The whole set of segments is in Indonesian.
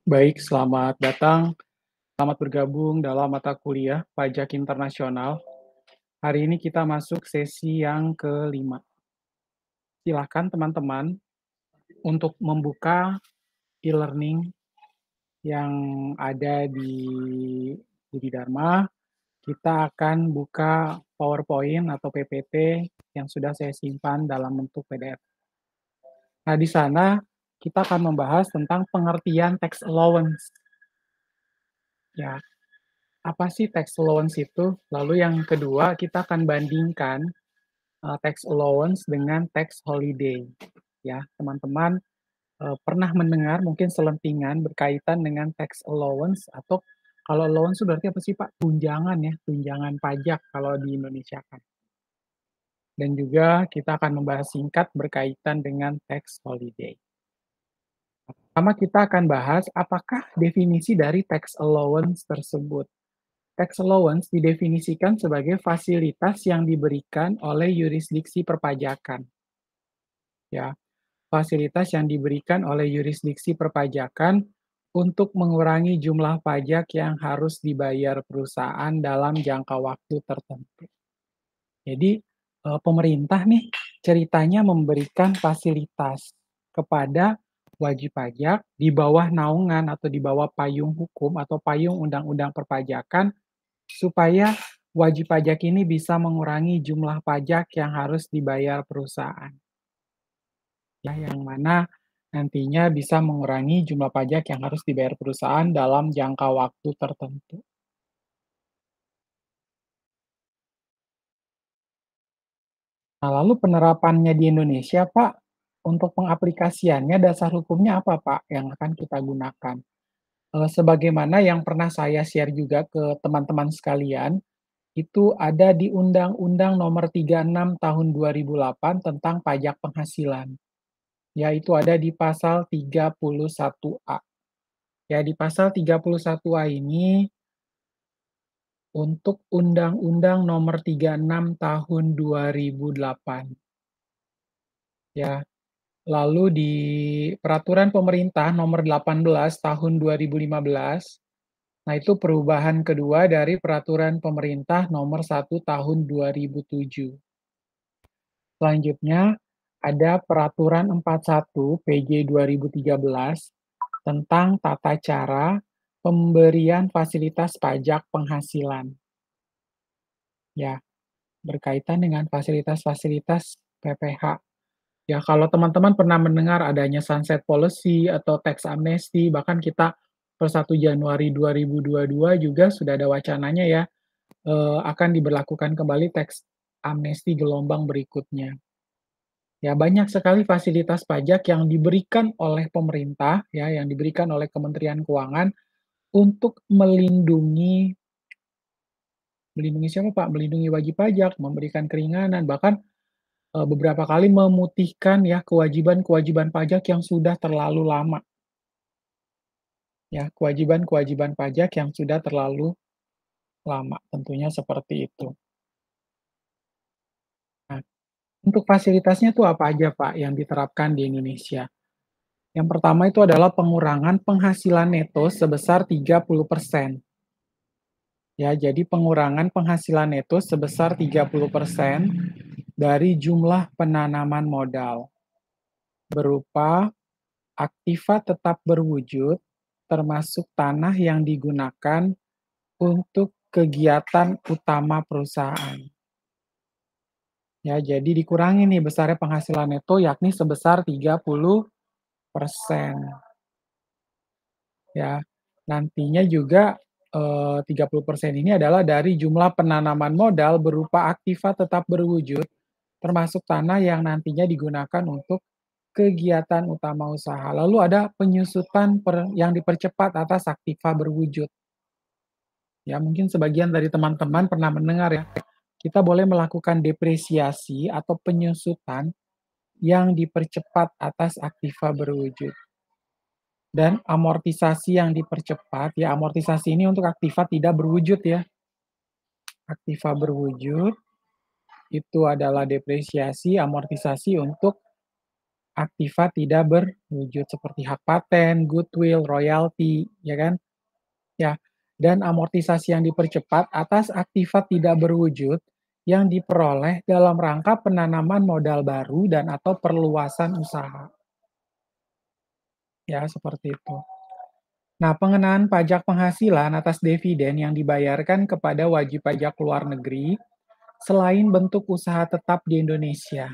Baik, selamat datang. Selamat bergabung dalam mata kuliah Pajak Internasional. Hari ini kita masuk sesi yang kelima. Silakan teman-teman untuk membuka e-learning yang ada di Budi Dharma. Kita akan buka PowerPoint atau PPT yang sudah saya simpan dalam bentuk PDF. Nah, di sana kita akan membahas tentang pengertian tax allowance. Ya, apa sih tax allowance itu? Lalu yang kedua, kita akan bandingkan tax allowance dengan tax holiday. Ya, teman-teman pernah mendengar mungkin selentingan berkaitan dengan tax allowance atau kalau allowance itu berarti apa sih Pak? Tunjangan ya, tunjangan pajak kalau di Indonesia kan. Dan juga kita akan membahas singkat berkaitan dengan tax holiday. Pertama kita akan bahas apakah definisi dari tax allowance tersebut. Tax allowance didefinisikan sebagai fasilitas yang diberikan oleh yurisdiksi perpajakan. Ya, fasilitas yang diberikan oleh yurisdiksi perpajakan untuk mengurangi jumlah pajak yang harus dibayar perusahaan dalam jangka waktu tertentu. Jadi, pemerintah nih ceritanya memberikan fasilitas kepada wajib pajak di bawah naungan atau di bawah payung hukum atau payung undang-undang perpajakan supaya wajib pajak ini bisa mengurangi jumlah pajak yang harus dibayar perusahaan. Ya, yang mana nantinya bisa mengurangi jumlah pajak yang harus dibayar perusahaan dalam jangka waktu tertentu. Nah, lalu penerapannya di Indonesia, Pak, untuk pengaplikasiannya dasar hukumnya apa, Pak, yang akan kita gunakan? Sebagaimana yang pernah saya share juga ke teman-teman sekalian, itu ada di Undang-Undang Nomor 36 Tahun 2008 tentang pajak penghasilan. Yaitu ada di pasal 31A. Ya, di pasal 31A ini untuk Undang-Undang Nomor 36 Tahun 2008. Ya, lalu di Peraturan Pemerintah Nomor 18 Tahun 2015, nah itu perubahan kedua dari Peraturan Pemerintah Nomor 1 Tahun 2007. Selanjutnya, ada Peraturan 41 PJ 2013 tentang tata cara pemberian fasilitas pajak penghasilan. Ya, berkaitan dengan fasilitas-fasilitas PPH. Ya, kalau teman-teman pernah mendengar adanya sunset policy atau tax amnesty, bahkan kita per 1 Januari 2022 juga sudah ada wacananya ya, akan diberlakukan kembali tax amnesty gelombang berikutnya. Ya, banyak sekali fasilitas pajak yang diberikan oleh pemerintah, ya, yang diberikan oleh Kementerian Keuangan untuk melindungi siapa, Pak? Melindungi wajib pajak, memberikan keringanan, bahkan beberapa kali memutihkan ya kewajiban-kewajiban pajak yang sudah terlalu lama. Ya, kewajiban-kewajiban pajak yang sudah terlalu lama, tentunya seperti itu. Nah, untuk fasilitasnya tuh apa aja, Pak, yang diterapkan di Indonesia? Yang pertama itu adalah pengurangan penghasilan neto sebesar 30%. Ya, jadi pengurangan penghasilan neto sebesar 30% dari jumlah penanaman modal, berupa aktiva tetap berwujud, termasuk tanah yang digunakan untuk kegiatan utama perusahaan. Ya, jadi dikurangi nih besarnya penghasilan neto yakni sebesar 30%. Ya, nantinya juga 30% ini adalah dari jumlah penanaman modal berupa aktiva tetap berwujud, termasuk tanah yang nantinya digunakan untuk kegiatan utama usaha. Lalu ada penyusutan yang dipercepat atas aktiva berwujud. Ya, mungkin sebagian dari teman-teman pernah mendengar ya, kita boleh melakukan depresiasi atau penyusutan yang dipercepat atas aktiva berwujud. Dan amortisasi yang dipercepat, ya amortisasi ini untuk aktiva tidak berwujud ya. Aktiva berwujud itu adalah depresiasi, amortisasi untuk aktiva tidak berwujud seperti hak paten, goodwill, royalti, ya kan? Ya, dan amortisasi yang dipercepat atas aktiva tidak berwujud yang diperoleh dalam rangka penanaman modal baru dan atau perluasan usaha. Ya, seperti itu. Nah, pengenaan pajak penghasilan atas dividen yang dibayarkan kepada wajib pajak luar negeri selain bentuk usaha tetap di Indonesia.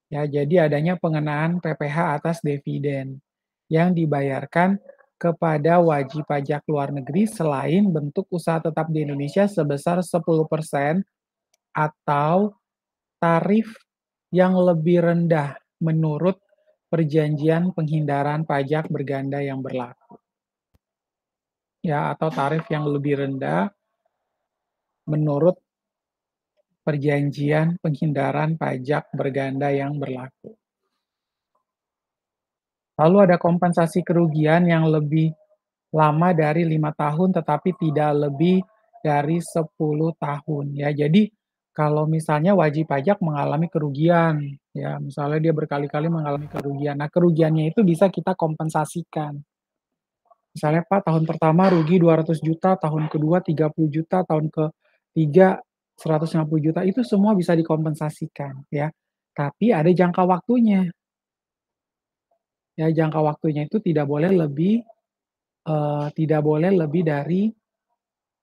Ya, jadi adanya pengenaan PPh atas dividen yang dibayarkan kepada wajib pajak luar negeri selain bentuk usaha tetap di Indonesia sebesar 10% atau tarif yang lebih rendah menurut perjanjian penghindaran pajak berganda yang berlaku. Ya, atau tarif yang lebih rendah menurut perjanjian penghindaran pajak berganda yang berlaku. Lalu ada kompensasi kerugian yang lebih lama dari 5 tahun, tetapi tidak lebih dari 10 tahun, ya. Jadi, kalau misalnya wajib pajak mengalami kerugian, ya, misalnya dia berkali-kali mengalami kerugian. Nah, kerugiannya itu bisa kita kompensasikan. Misalnya, Pak, tahun pertama rugi 200 juta, tahun kedua 30 juta, tahun ketiga 150 juta, itu semua bisa dikompensasikan, ya. Tapi ada jangka waktunya, ya, jangka waktunya itu tidak boleh lebih dari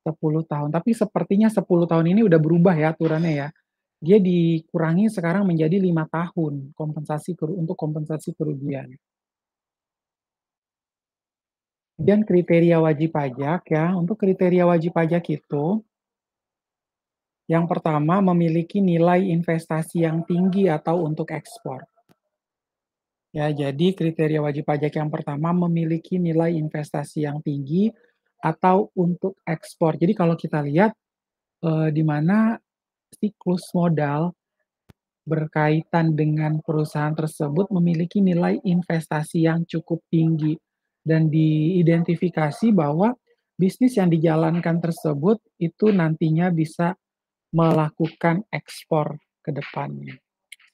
10 tahun, tapi sepertinya 10 tahun ini udah berubah ya aturannya ya. Dia dikurangi sekarang menjadi 5 tahun untuk kompensasi kerugian. Dan kriteria wajib pajak ya, untuk kriteria wajib pajak itu, yang pertama memiliki nilai investasi yang tinggi atau untuk ekspor. Ya, jadi kriteria wajib pajak yang pertama memiliki nilai investasi yang tinggi atau untuk ekspor. Jadi kalau kita lihat, di mana siklus modal berkaitan dengan perusahaan tersebut memiliki nilai investasi yang cukup tinggi dan diidentifikasi bahwa bisnis yang dijalankan tersebut itu nantinya bisa melakukan ekspor ke depannya,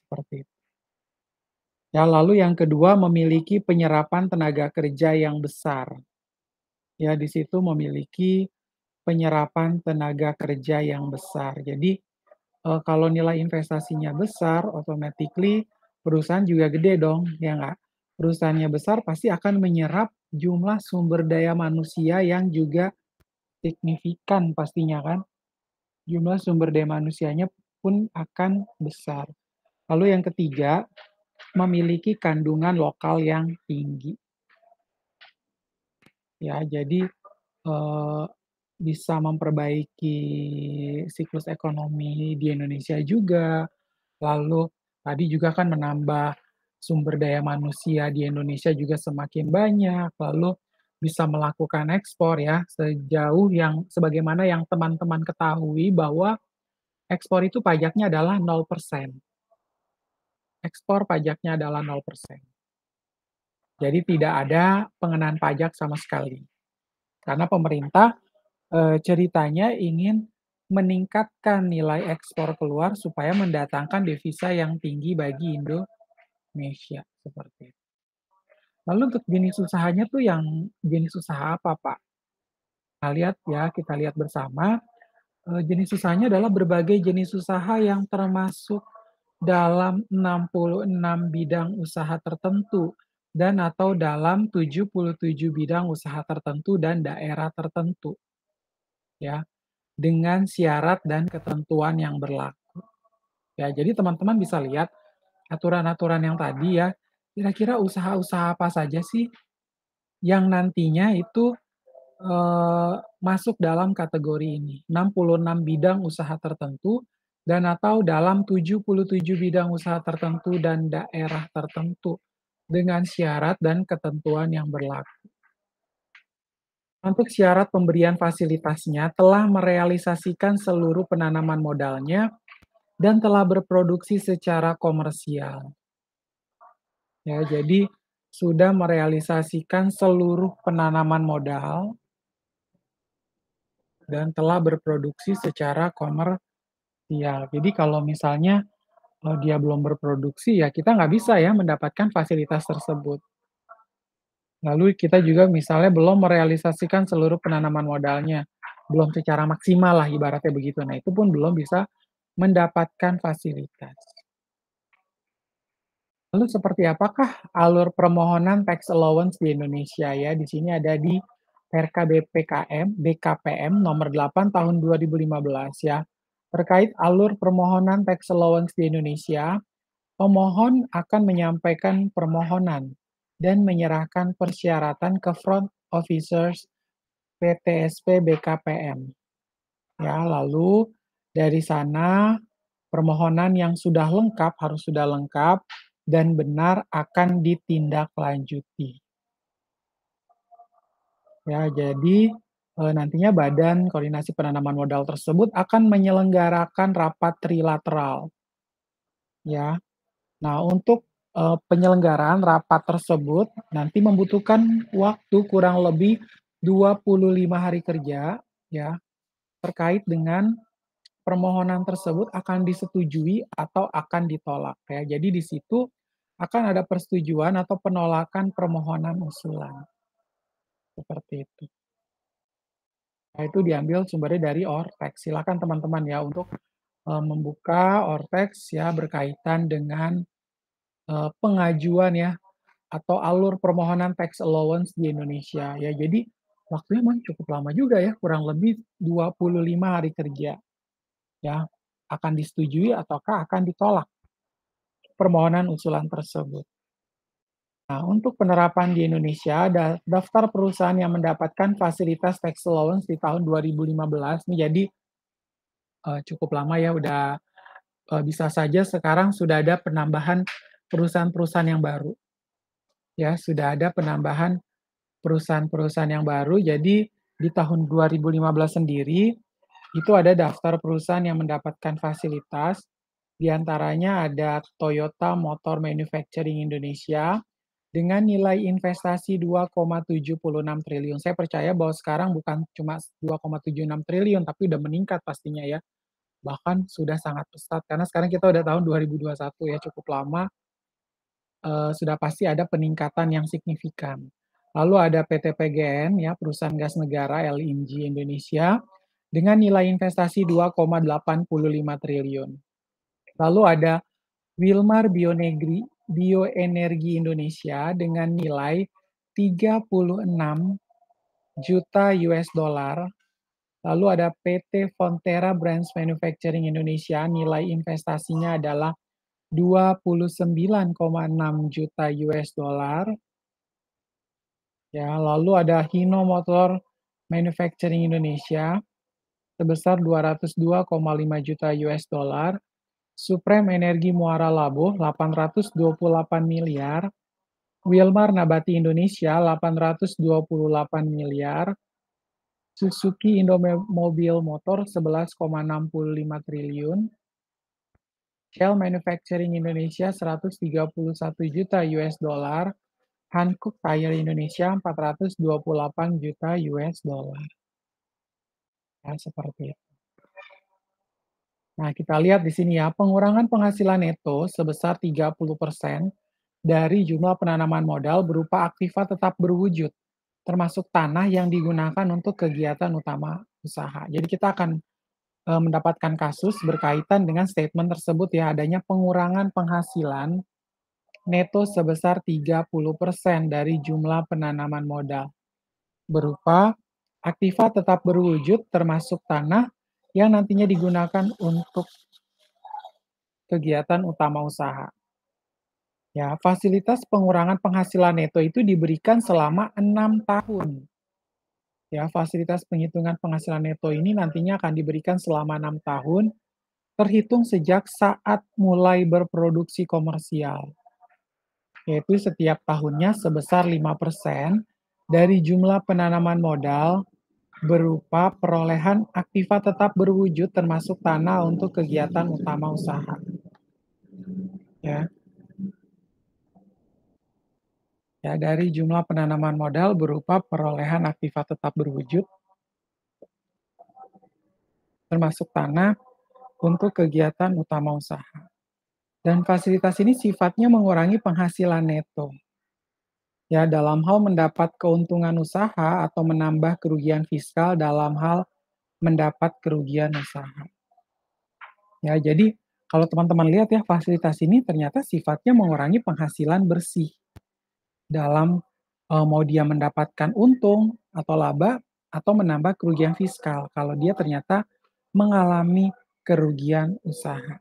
seperti itu. Ya, lalu yang kedua memiliki penyerapan tenaga kerja yang besar. Ya, di situ memiliki penyerapan tenaga kerja yang besar. Jadi, kalau nilai investasinya besar, automatically perusahaan juga gede dong, ya nggak? Perusahaannya besar pasti akan menyerap jumlah sumber daya manusia yang juga signifikan pastinya kan, jumlah sumber daya manusianya pun akan besar. Lalu yang ketiga, memiliki kandungan lokal yang tinggi. Ya, jadi, eee, bisa memperbaiki siklus ekonomi di Indonesia juga. Lalu tadi juga kan menambah sumber daya manusia di Indonesia juga semakin banyak, lalu bisa melakukan ekspor ya, sejauh yang sebagaimana yang teman-teman ketahui bahwa ekspor itu pajaknya adalah 0%. Ekspor pajaknya adalah 0%. Jadi tidak ada pengenaan pajak sama sekali. Karena pemerintah, ceritanya ingin meningkatkan nilai ekspor keluar supaya mendatangkan devisa yang tinggi bagi Indonesia, seperti itu. Lalu untuk jenis usahanya tuh yang jenis usaha apa, Pak? Nah, kita lihat bersama, jenis usahanya adalah berbagai jenis usaha yang termasuk dalam 66 bidang usaha tertentu dan atau dalam 77 bidang usaha tertentu dan daerah tertentu, ya, dengan syarat dan ketentuan yang berlaku. Ya, jadi teman-teman bisa lihat aturan-aturan yang tadi ya, kira-kira usaha-usaha apa saja sih yang nantinya itu, masuk dalam kategori ini, 66 bidang usaha tertentu dan atau dalam 77 bidang usaha tertentu dan daerah tertentu, dengan syarat dan ketentuan yang berlaku. Untuk syarat pemberian fasilitasnya telah merealisasikan seluruh penanaman modalnya dan telah berproduksi secara komersial. Ya, jadi sudah merealisasikan seluruh penanaman modal dan telah berproduksi secara komersial. Jadi kalau misalnya Kalau dia belum berproduksi, ya kita nggak bisa ya mendapatkan fasilitas tersebut. Lalu kita juga misalnya belum merealisasikan seluruh penanaman modalnya, belum secara maksimal lah ibaratnya begitu. Nah, itu pun belum bisa mendapatkan fasilitas. Lalu seperti apakah alur permohonan tax allowance di Indonesia ya? Di sini ada di Perka BKPM nomor 8 tahun 2015 ya. Terkait alur permohonan tax allowance di Indonesia, pemohon akan menyampaikan permohonan dan menyerahkan persyaratan ke Front Officers PTSP BKPM. Ya, lalu dari sana permohonan yang sudah lengkap harus sudah lengkap dan benar akan ditindaklanjuti. Ya, jadi nantinya Badan Koordinasi Penanaman Modal tersebut akan menyelenggarakan rapat trilateral ya. Nah, untuk penyelenggaraan rapat tersebut nanti membutuhkan waktu kurang lebih 25 hari kerja ya, terkait dengan permohonan tersebut akan disetujui atau akan ditolak ya. Jadi di situ akan ada persetujuan atau penolakan permohonan usulan, seperti itu. Nah, itu diambil sumbernya dari Ortex. Silakan teman-teman ya untuk membuka Ortex ya berkaitan dengan pengajuan ya atau alur permohonan tax allowance di Indonesia ya. Jadi waktunya memang cukup lama juga ya, kurang lebih 25 hari kerja ya. Akan disetujui ataukah akan ditolak permohonan usulan tersebut. Nah, untuk penerapan di Indonesia, daftar perusahaan yang mendapatkan fasilitas tax allowance di tahun 2015 ini jadi cukup lama ya, udah bisa saja sekarang sudah ada penambahan perusahaan-perusahaan yang baru. Ya, sudah ada penambahan perusahaan-perusahaan yang baru. Jadi di tahun 2015 sendiri, itu ada daftar perusahaan yang mendapatkan fasilitas, di antaranya ada Toyota Motor Manufacturing Indonesia dengan nilai investasi 2,76 triliun. Saya percaya bahwa sekarang bukan cuma 2,76 triliun, tapi udah meningkat pastinya ya. Bahkan sudah sangat pesat, karena sekarang kita udah tahun 2021 ya, cukup lama, sudah pasti ada peningkatan yang signifikan. Lalu ada PT PGN ya, Perusahaan Gas Negara LNG Indonesia, dengan nilai investasi 2,85 triliun. Lalu ada Wilmar Bioenergi Indonesia dengan nilai 36 juta US dollar. Lalu ada PT Fonterra Brands Manufacturing Indonesia, nilai investasinya adalah 29,6 juta US dollar. Ya, lalu ada Hino Motor Manufacturing Indonesia sebesar 202,5 juta US dollar. Supreme Energi Muara Labuh 828 miliar, Wilmar Nabati Indonesia 828 miliar, Suzuki Indomobil Motor 11,65 triliun, Shell Manufacturing Indonesia 131 juta US dollar, Hankook Tire Indonesia 428 juta US dollar. Ya, seperti itu. Nah, kita lihat di sini ya, pengurangan penghasilan neto sebesar 30% dari jumlah penanaman modal berupa aktiva tetap berwujud, termasuk tanah yang digunakan untuk kegiatan utama usaha. Jadi kita akan mendapatkan kasus berkaitan dengan statement tersebut ya, adanya pengurangan penghasilan neto sebesar 30% dari jumlah penanaman modal, berupa aktiva tetap berwujud termasuk tanah yang nantinya digunakan untuk kegiatan utama usaha. Ya, fasilitas pengurangan penghasilan neto itu diberikan selama 6 tahun. Ya, fasilitas penghitungan penghasilan neto ini nantinya akan diberikan selama 6 tahun, terhitung sejak saat mulai berproduksi komersial, yaitu setiap tahunnya sebesar 5% dari jumlah penanaman modal berupa perolehan aktiva tetap berwujud termasuk tanah untuk kegiatan utama usaha. Ya, ya, dari jumlah penanaman modal berupa perolehan aktiva tetap berwujud, termasuk tanah untuk kegiatan utama usaha. Dan fasilitas ini sifatnya mengurangi penghasilan neto. Ya, dalam hal mendapat keuntungan usaha atau menambah kerugian fiskal dalam hal mendapat kerugian usaha. Ya, jadi kalau teman-teman lihat ya, fasilitas ini ternyata sifatnya mengurangi penghasilan bersih dalam mau dia mendapatkan untung atau laba atau menambah kerugian fiskal kalau dia ternyata mengalami kerugian usaha.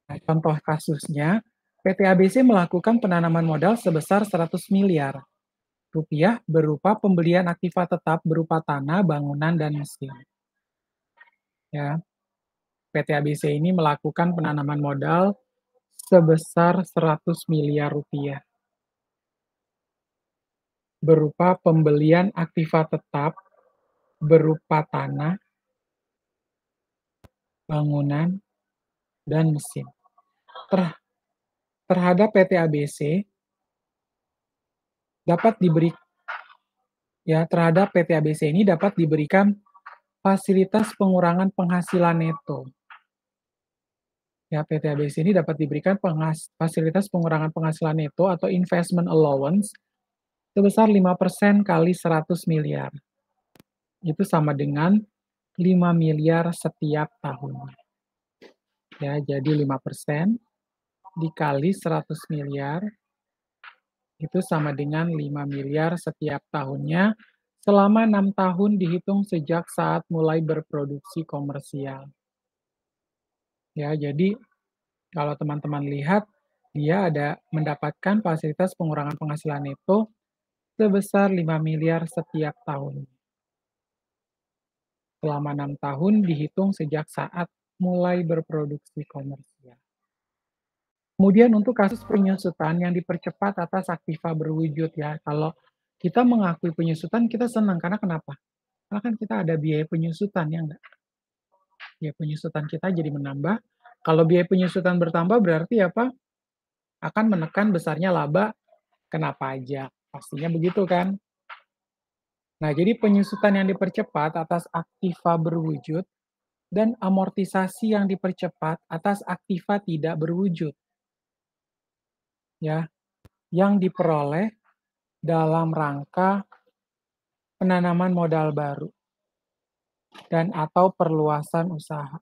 Nah, contoh kasusnya, PT ABC melakukan penanaman modal sebesar 100 miliar rupiah berupa pembelian aktiva tetap berupa tanah, bangunan, dan mesin. Ya, PT ABC ini melakukan penanaman modal sebesar 100 miliar rupiah berupa pembelian aktiva tetap berupa tanah, bangunan, dan mesin. Ter- Terhadap PT ABC dapat diberi terhadap PT ABC ini dapat diberikan fasilitas pengurangan penghasilan neto. Ya, PT ABC ini dapat diberikan fasilitas pengurangan penghasilan neto atau investment allowance sebesar 5% kali 100 miliar. Itu sama dengan 5 miliar setiap tahunnya. Ya, jadi 5% dikali 100 miliar itu sama dengan 5 miliar setiap tahunnya selama 6 tahun dihitung sejak saat mulai berproduksi komersial. Ya, jadi kalau teman-teman lihat, dia ada mendapatkan fasilitas pengurangan penghasilan neto sebesar 5 miliar setiap tahun. Selama 6 tahun dihitung sejak saat mulai berproduksi komersial. Kemudian untuk kasus penyusutan yang dipercepat atas aktiva berwujud ya, kalau kita mengakui penyusutan kita senang karena kenapa? Karena kan kita ada biaya penyusutan ya enggak? Biaya penyusutan kita jadi menambah. Kalau biaya penyusutan bertambah berarti apa? Akan menekan besarnya laba kena pajak. Pastinya begitu kan? Nah, jadi penyusutan yang dipercepat atas aktiva berwujud dan amortisasi yang dipercepat atas aktiva tidak berwujud ya, yang diperoleh dalam rangka penanaman modal baru dan atau perluasan usaha.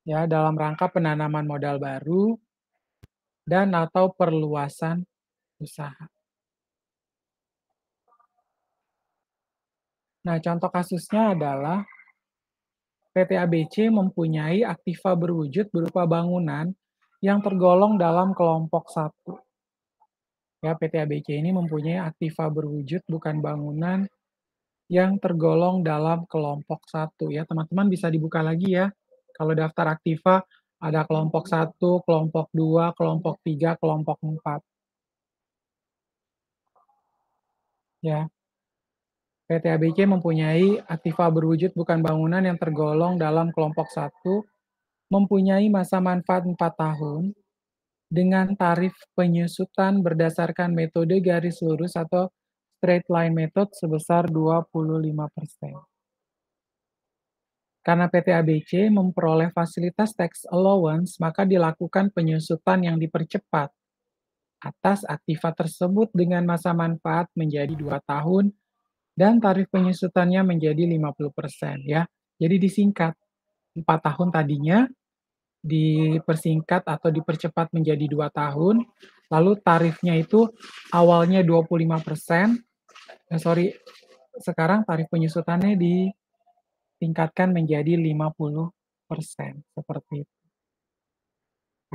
Ya, dalam rangka penanaman modal baru dan atau perluasan usaha. Nah, contoh kasusnya adalah PT ABC mempunyai aktiva berwujud berupa bangunan yang tergolong dalam kelompok satu. Ya, PT ABC ini mempunyai aktiva berwujud bukan bangunan yang tergolong dalam kelompok satu ya. Teman-teman bisa dibuka lagi ya. Kalau daftar aktiva ada kelompok satu, kelompok 2, kelompok 3, kelompok 4. Ya, PT ABC mempunyai aktiva berwujud bukan bangunan yang tergolong dalam kelompok satu, mempunyai masa manfaat 4 tahun, dengan tarif penyusutan berdasarkan metode garis lurus atau straight line method sebesar 25%. Karena PT ABC memperoleh fasilitas tax allowance, maka dilakukan penyusutan yang dipercepat atas aktiva tersebut dengan masa manfaat menjadi 2 tahun dan tarif penyusutannya menjadi 50% ya. Jadi disingkat, 4 tahun tadinya dipersingkat atau dipercepat menjadi 2 tahun, lalu tarifnya itu awalnya 25%, sekarang tarif penyusutannya ditingkatkan menjadi 50%, seperti itu,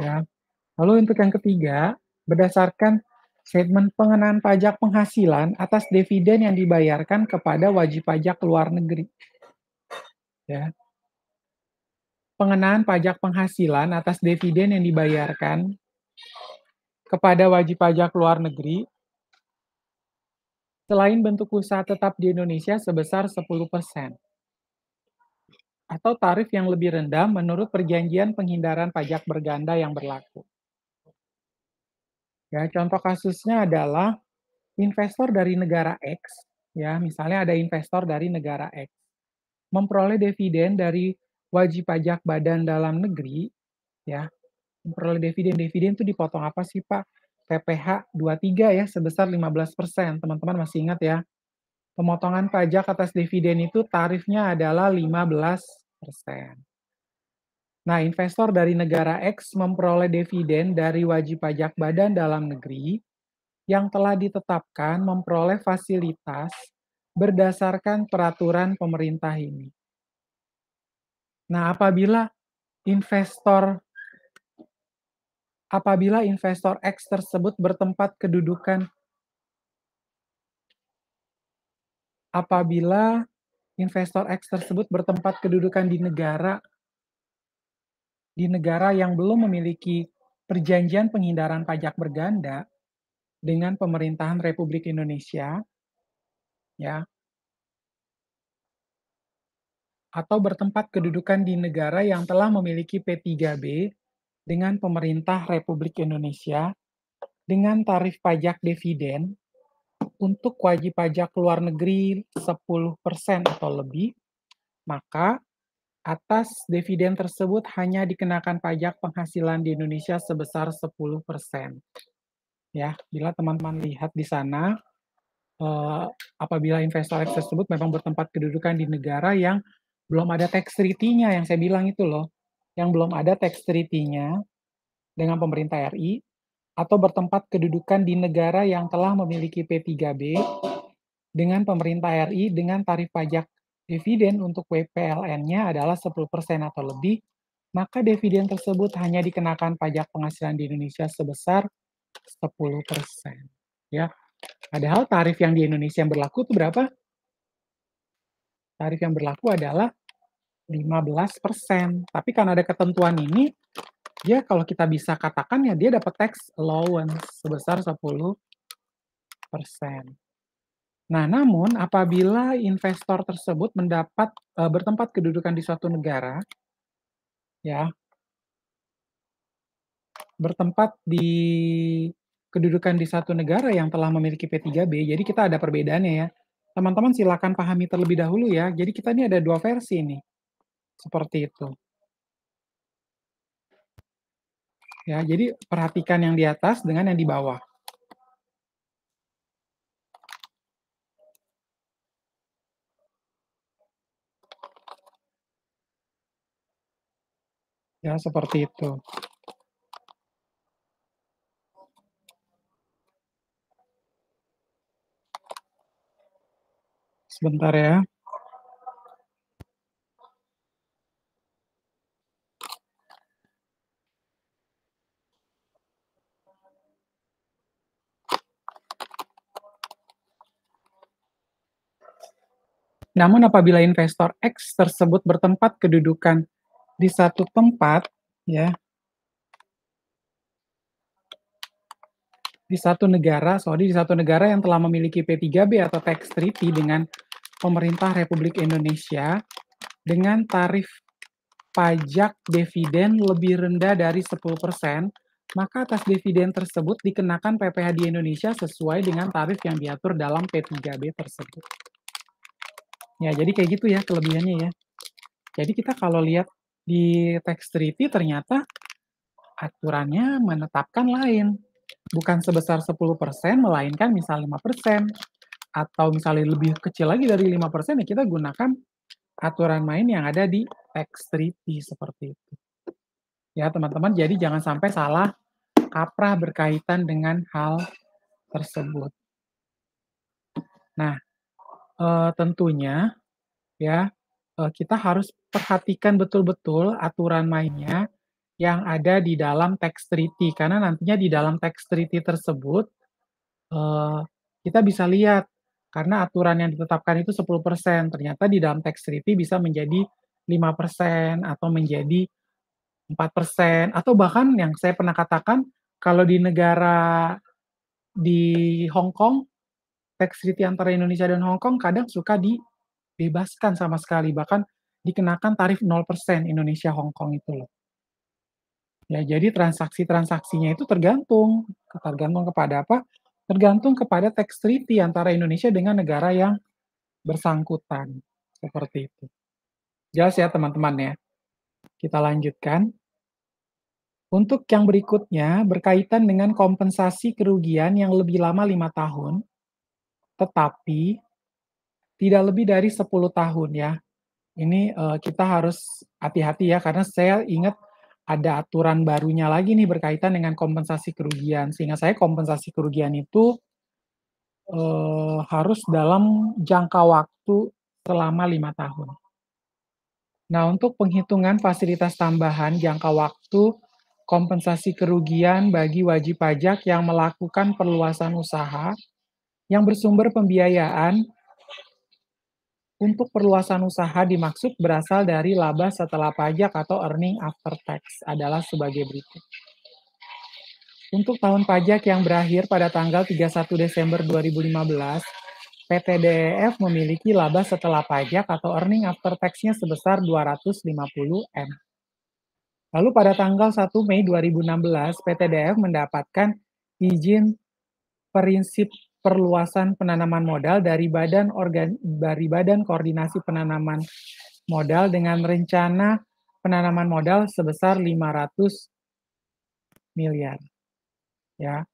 ya. Lalu untuk yang ketiga, berdasarkan statement pengenaan pajak penghasilan atas dividen yang dibayarkan kepada wajib pajak luar negeri, ya. Pengenaan pajak penghasilan atas dividen yang dibayarkan kepada wajib pajak luar negeri selain bentuk usaha tetap di Indonesia sebesar 10% atau tarif yang lebih rendah menurut perjanjian penghindaran pajak berganda yang berlaku. Ya, contoh kasusnya adalah investor dari negara X, ya, misalnya ada investor dari negara X, memperoleh dividen dari wajib pajak badan dalam negeri, ya, Memperoleh dividen itu dipotong apa sih, Pak? PPh 23 ya, sebesar 15%. Teman-teman masih ingat ya? Pemotongan pajak atas dividen itu tarifnya adalah 15%. Nah, investor dari negara X memperoleh dividen dari wajib pajak badan dalam negeri yang telah ditetapkan memperoleh fasilitas berdasarkan peraturan pemerintah ini. Nah, apabila investor X tersebut bertempat kedudukan apabila investor X tersebut bertempat kedudukan di negara yang belum memiliki perjanjian penghindaran pajak berganda dengan pemerintahan Republik Indonesia, ya, atau bertempat kedudukan di negara yang telah memiliki P3B dengan pemerintah Republik Indonesia dengan tarif pajak dividen untuk wajib pajak luar negeri 10% atau lebih, maka atas dividen tersebut hanya dikenakan pajak penghasilan di Indonesia sebesar 10%. Ya, bila teman-teman lihat di sana, eee, apabila investor X tersebut memang bertempat kedudukan di negara yang belum ada tax treaty-nya yang saya bilang itu loh, yang belum ada tax treaty-nya dengan pemerintah RI, atau bertempat kedudukan di negara yang telah memiliki P3B dengan pemerintah RI dengan tarif pajak dividen untuk WPLN-nya adalah 10% atau lebih, maka dividen tersebut hanya dikenakan pajak penghasilan di Indonesia sebesar 10%. Ya, padahal tarif yang di Indonesia yang berlaku itu berapa? Tarif yang berlaku adalah 15%. Tapi karena ada ketentuan ini, dia kalau kita bisa katakan ya dia dapat tax allowance sebesar 10%. Nah, namun apabila investor tersebut bertempat kedudukan di suatu negara, ya, bertempat di kedudukan di satu negara yang telah memiliki P3B, jadi kita ada perbedaannya ya. Teman-teman silakan pahami terlebih dahulu ya. Jadi kita ini ada 2 versi nih, seperti itu. Ya, jadi perhatikan yang di atas dengan yang di bawah. Ya, seperti itu. Sebentar ya. Namun apabila investor X tersebut bertempat kedudukan di satu tempat, ya, di satu negara yang telah memiliki P3B atau tax treaty dengan pemerintah Republik Indonesia dengan tarif pajak dividen lebih rendah dari 10%, maka atas dividen tersebut dikenakan PPh di Indonesia sesuai dengan tarif yang diatur dalam P3B tersebut. Ya, jadi kayak gitu ya kelebihannya ya. Jadi kita kalau lihat di tax treaty ternyata aturannya menetapkan lain. Bukan sebesar 10%, melainkan misal 5%, atau misalnya lebih kecil lagi dari 5%, ya kita gunakan aturan main yang ada di tax treaty, seperti itu. Ya teman-teman, jadi jangan sampai salah kaprah berkaitan dengan hal tersebut. Nah, tentunya ya, kita harus perhatikan betul-betul aturan mainnya yang ada di dalam tax treaty, karena nantinya di dalam tax treaty tersebut, eee, kita bisa lihat, karena aturan yang ditetapkan itu 10%, ternyata di dalam tax treaty bisa menjadi 5% atau menjadi 4%, atau bahkan yang saya pernah katakan, kalau di negara di Hong Kong, tax treaty antara Indonesia dan Hong Kong kadang suka dibebaskan sama sekali, bahkan dikenakan tarif 0% Indonesia Hong Kong itu loh. Ya, jadi transaksi-transaksinya itu tergantung tergantung kepada apa, tergantung kepada tax treaty antara Indonesia dengan negara yang bersangkutan, seperti itu. Jelas ya teman-teman ya? Kita lanjutkan. Untuk yang berikutnya, berkaitan dengan kompensasi kerugian yang lebih lama 5 tahun, tetapi tidak lebih dari 10 tahun ya. Ini, kita harus hati-hati ya, karena saya ingat ada aturan barunya lagi nih berkaitan dengan kompensasi kerugian. Seingat saya kompensasi kerugian itu, harus dalam jangka waktu selama 5 tahun. Nah, untuk penghitungan fasilitas tambahan jangka waktu kompensasi kerugian bagi wajib pajak yang melakukan perluasan usaha yang bersumber pembiayaan untuk perluasan usaha dimaksud berasal dari laba setelah pajak atau earning after tax adalah sebagai berikut. Untuk tahun pajak yang berakhir pada tanggal 31 Desember 2015, PT DEF memiliki laba setelah pajak atau earning after tax-nya sebesar 250 M. Lalu pada tanggal 1 Mei 2016, PT DF mendapatkan izin prinsip perluasan penanaman modal dari Badan Koordinasi Penanaman Modal dengan rencana penanaman modal sebesar 500 miliar ya.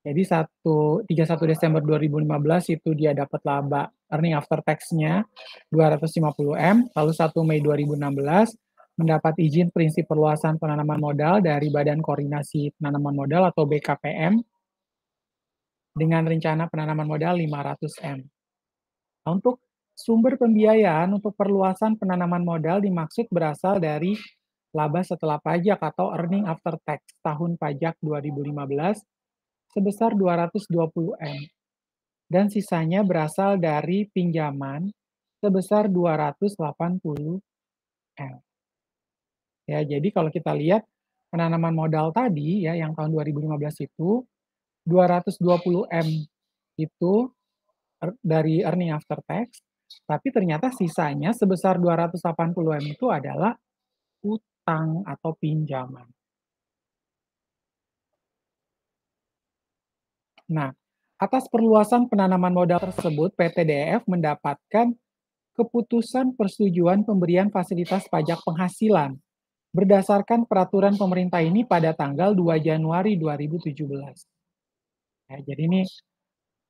Jadi 31 Desember 2015 itu dia dapat laba earning after tax-nya 250 M, lalu 1 Mei 2016 mendapat izin prinsip perluasan penanaman modal dari Badan Koordinasi Penanaman Modal atau BKPM dengan rencana penanaman modal 500 M. Nah, untuk sumber pembiayaan untuk perluasan penanaman modal dimaksud berasal dari laba setelah pajak atau earning after tax tahun pajak 2015 sebesar 220 M dan sisanya berasal dari pinjaman sebesar 280 M. Ya, jadi kalau kita lihat penanaman modal tadi ya yang tahun 2015 itu 220 M itu dari earning after tax, tapi ternyata sisanya sebesar 280 M itu adalah utang atau pinjaman. Nah, atas perluasan penanaman modal tersebut, PT DF mendapatkan keputusan persetujuan pemberian fasilitas pajak penghasilan berdasarkan peraturan pemerintah ini pada tanggal 2 Januari 2017. Ya, jadi ini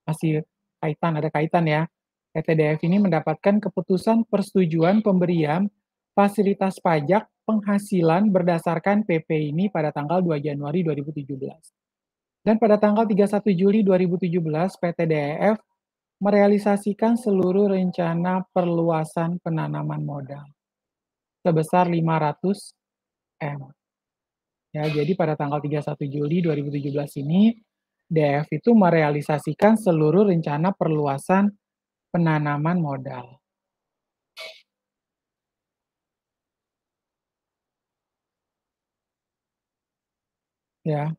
masih ada kaitan ya. PTDF ini mendapatkan keputusan persetujuan pemberian fasilitas pajak penghasilan berdasarkan PP ini pada tanggal 2 Januari 2017. Dan pada tanggal 31 Juli 2017, PTDF merealisasikan seluruh rencana perluasan penanaman modal sebesar 500 M. Ya, jadi pada tanggal 31 Juli 2017 ini, DF itu merealisasikan seluruh rencana perluasan penanaman modal. Ya,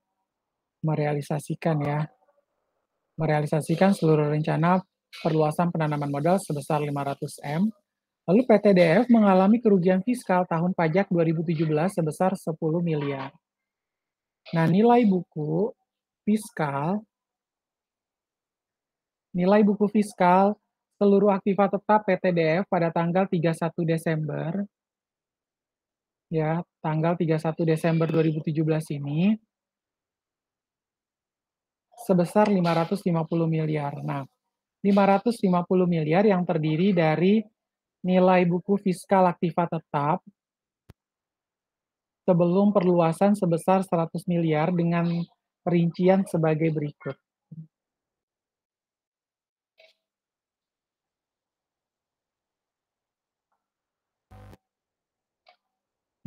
merealisasikan ya, merealisasikan seluruh rencana perluasan penanaman modal sebesar 500 M. Lalu PT DF mengalami kerugian fiskal tahun pajak 2017 sebesar 10 miliar. Nah, fiskal nilai buku fiskal seluruh aktiva tetap PT DF pada tanggal 31 Desember ya, tanggal 31 Desember 2017 ini sebesar 550 miliar. Nah, 550 miliar yang terdiri dari nilai buku fiskal aktiva tetap sebelum perluasan sebesar 100 miliar dengan perincian sebagai berikut.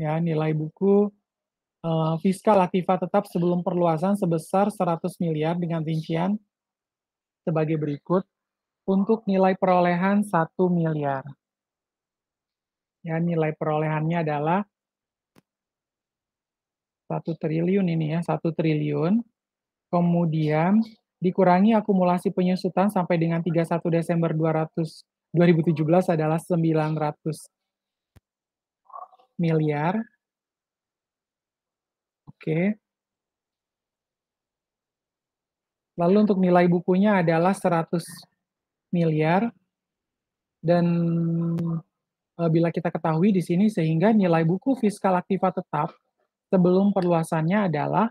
Ya, nilai buku fiskal aktiva tetap sebelum perluasan sebesar 100 miliar dengan rincian sebagai berikut. Untuk nilai perolehan 1 miliar. Ya, nilai perolehannya adalah 1 triliun ini ya, 1 triliun. Kemudian dikurangi akumulasi penyusutan sampai dengan 31 Desember 2017 adalah 900 miliar. Oke. Lalu untuk nilai bukunya adalah 100 miliar dan bila kita ketahui di sini sehingga nilai buku fiskal aktiva tetap sebelum perluasannya adalah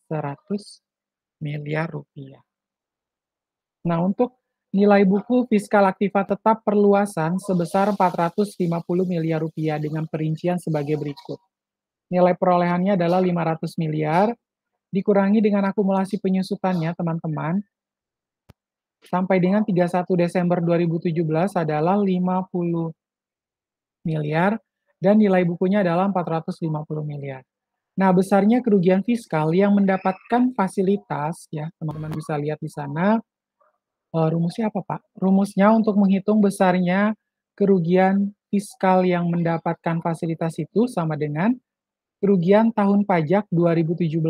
100 miliar rupiah. Nah, untuk nilai buku fiskal aktiva tetap perluasan sebesar 450 miliar rupiah dengan perincian sebagai berikut. Nilai perolehannya adalah 500 miliar, dikurangi dengan akumulasi penyusutannya, teman-teman, sampai dengan 31 Desember 2017 adalah 50 miliar, dan nilai bukunya adalah 450 miliar. Nah, besarnya kerugian fiskal yang mendapatkan fasilitas, ya, teman-teman bisa lihat di sana. Rumusnya apa, Pak? Rumusnya untuk menghitung besarnya kerugian fiskal yang mendapatkan fasilitas itu sama dengan kerugian tahun pajak 2017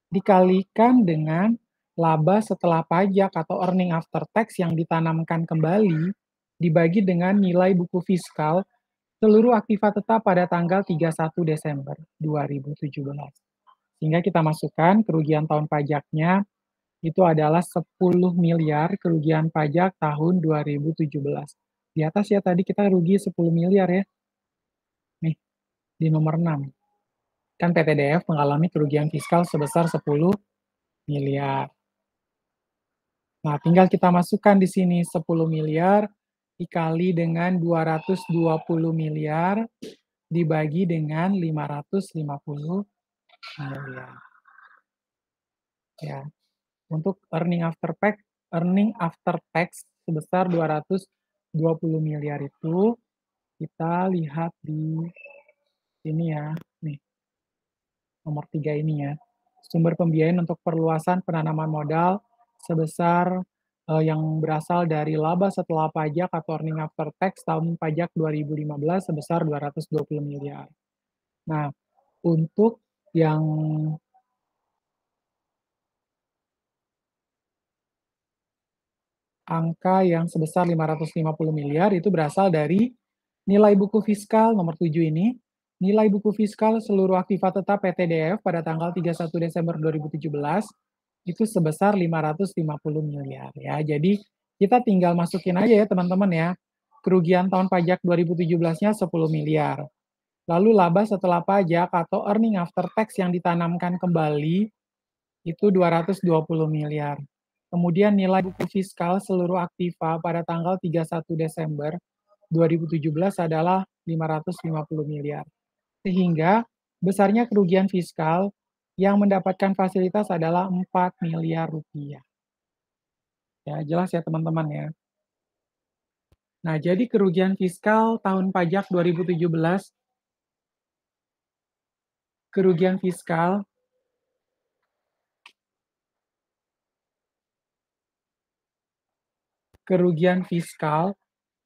dikalikan dengan laba setelah pajak atau earning after tax yang ditanamkan kembali dibagi dengan nilai buku fiskal seluruh aktiva tetap pada tanggal 31 Desember 2017. Sehingga kita masukkan kerugian tahun pajaknya itu adalah 10 miliar kerugian pajak tahun 2017. Di atas ya tadi kita rugi 10 miliar ya, nih di nomor 6. Kan PTDF mengalami kerugian fiskal sebesar 10 miliar. Nah, tinggal kita masukkan di sini 10 miliar dikali dengan 220 miliar dibagi dengan 550 miliar. Ya, untuk earning after tax sebesar 220 miliar itu kita lihat di sini ya, nih, nomor 3 ini ya. Sumber pembiayaan untuk perluasan penanaman modal sebesar, yang berasal dari laba setelah pajak atau earning after tax tahun pajak 2015 sebesar 220 miliar. Nah, untuk yang angka yang sebesar 550 miliar itu berasal dari nilai buku fiskal nomor 7 ini, nilai buku fiskal seluruh aktiva tetap PTDF pada tanggal 31 Desember 2017 itu sebesar 550 miliar ya. Jadi kita tinggal masukin aja ya teman-teman ya. Kerugian tahun pajak 2017-nya 10 miliar. Lalu laba setelah pajak atau earning after tax yang ditanamkan kembali itu 220 miliar. Kemudian nilai buku fiskal seluruh aktiva pada tanggal 31 Desember 2017 adalah 550 miliar. Sehingga besarnya kerugian fiskal yang mendapatkan fasilitas adalah 4 miliar rupiah. Ya, jelas ya teman-teman ya. Nah, jadi kerugian fiskal tahun pajak 2017, kerugian fiskal kerugian fiskal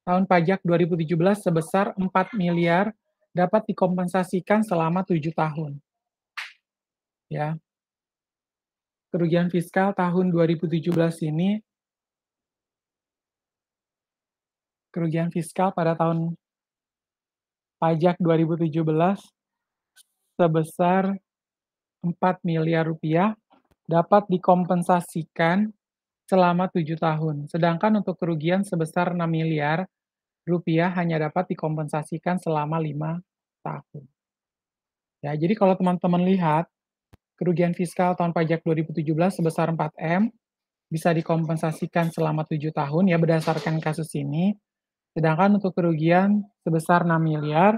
tahun pajak 2017 sebesar 4 miliar dapat dikompensasikan selama 7 tahun. Ya, kerugian fiskal tahun 2017 ini, kerugian fiskal pada tahun pajak 2017 sebesar 4 miliar rupiah dapat dikompensasikan selama 7 tahun. Sedangkan untuk kerugian sebesar 6 miliar rupiah hanya dapat dikompensasikan selama 5 tahun. Ya, jadi kalau teman-teman lihat, kerugian fiskal tahun pajak 2017 sebesar 4M bisa dikompensasikan selama 7 tahun ya berdasarkan kasus ini. Sedangkan untuk kerugian sebesar 6 miliar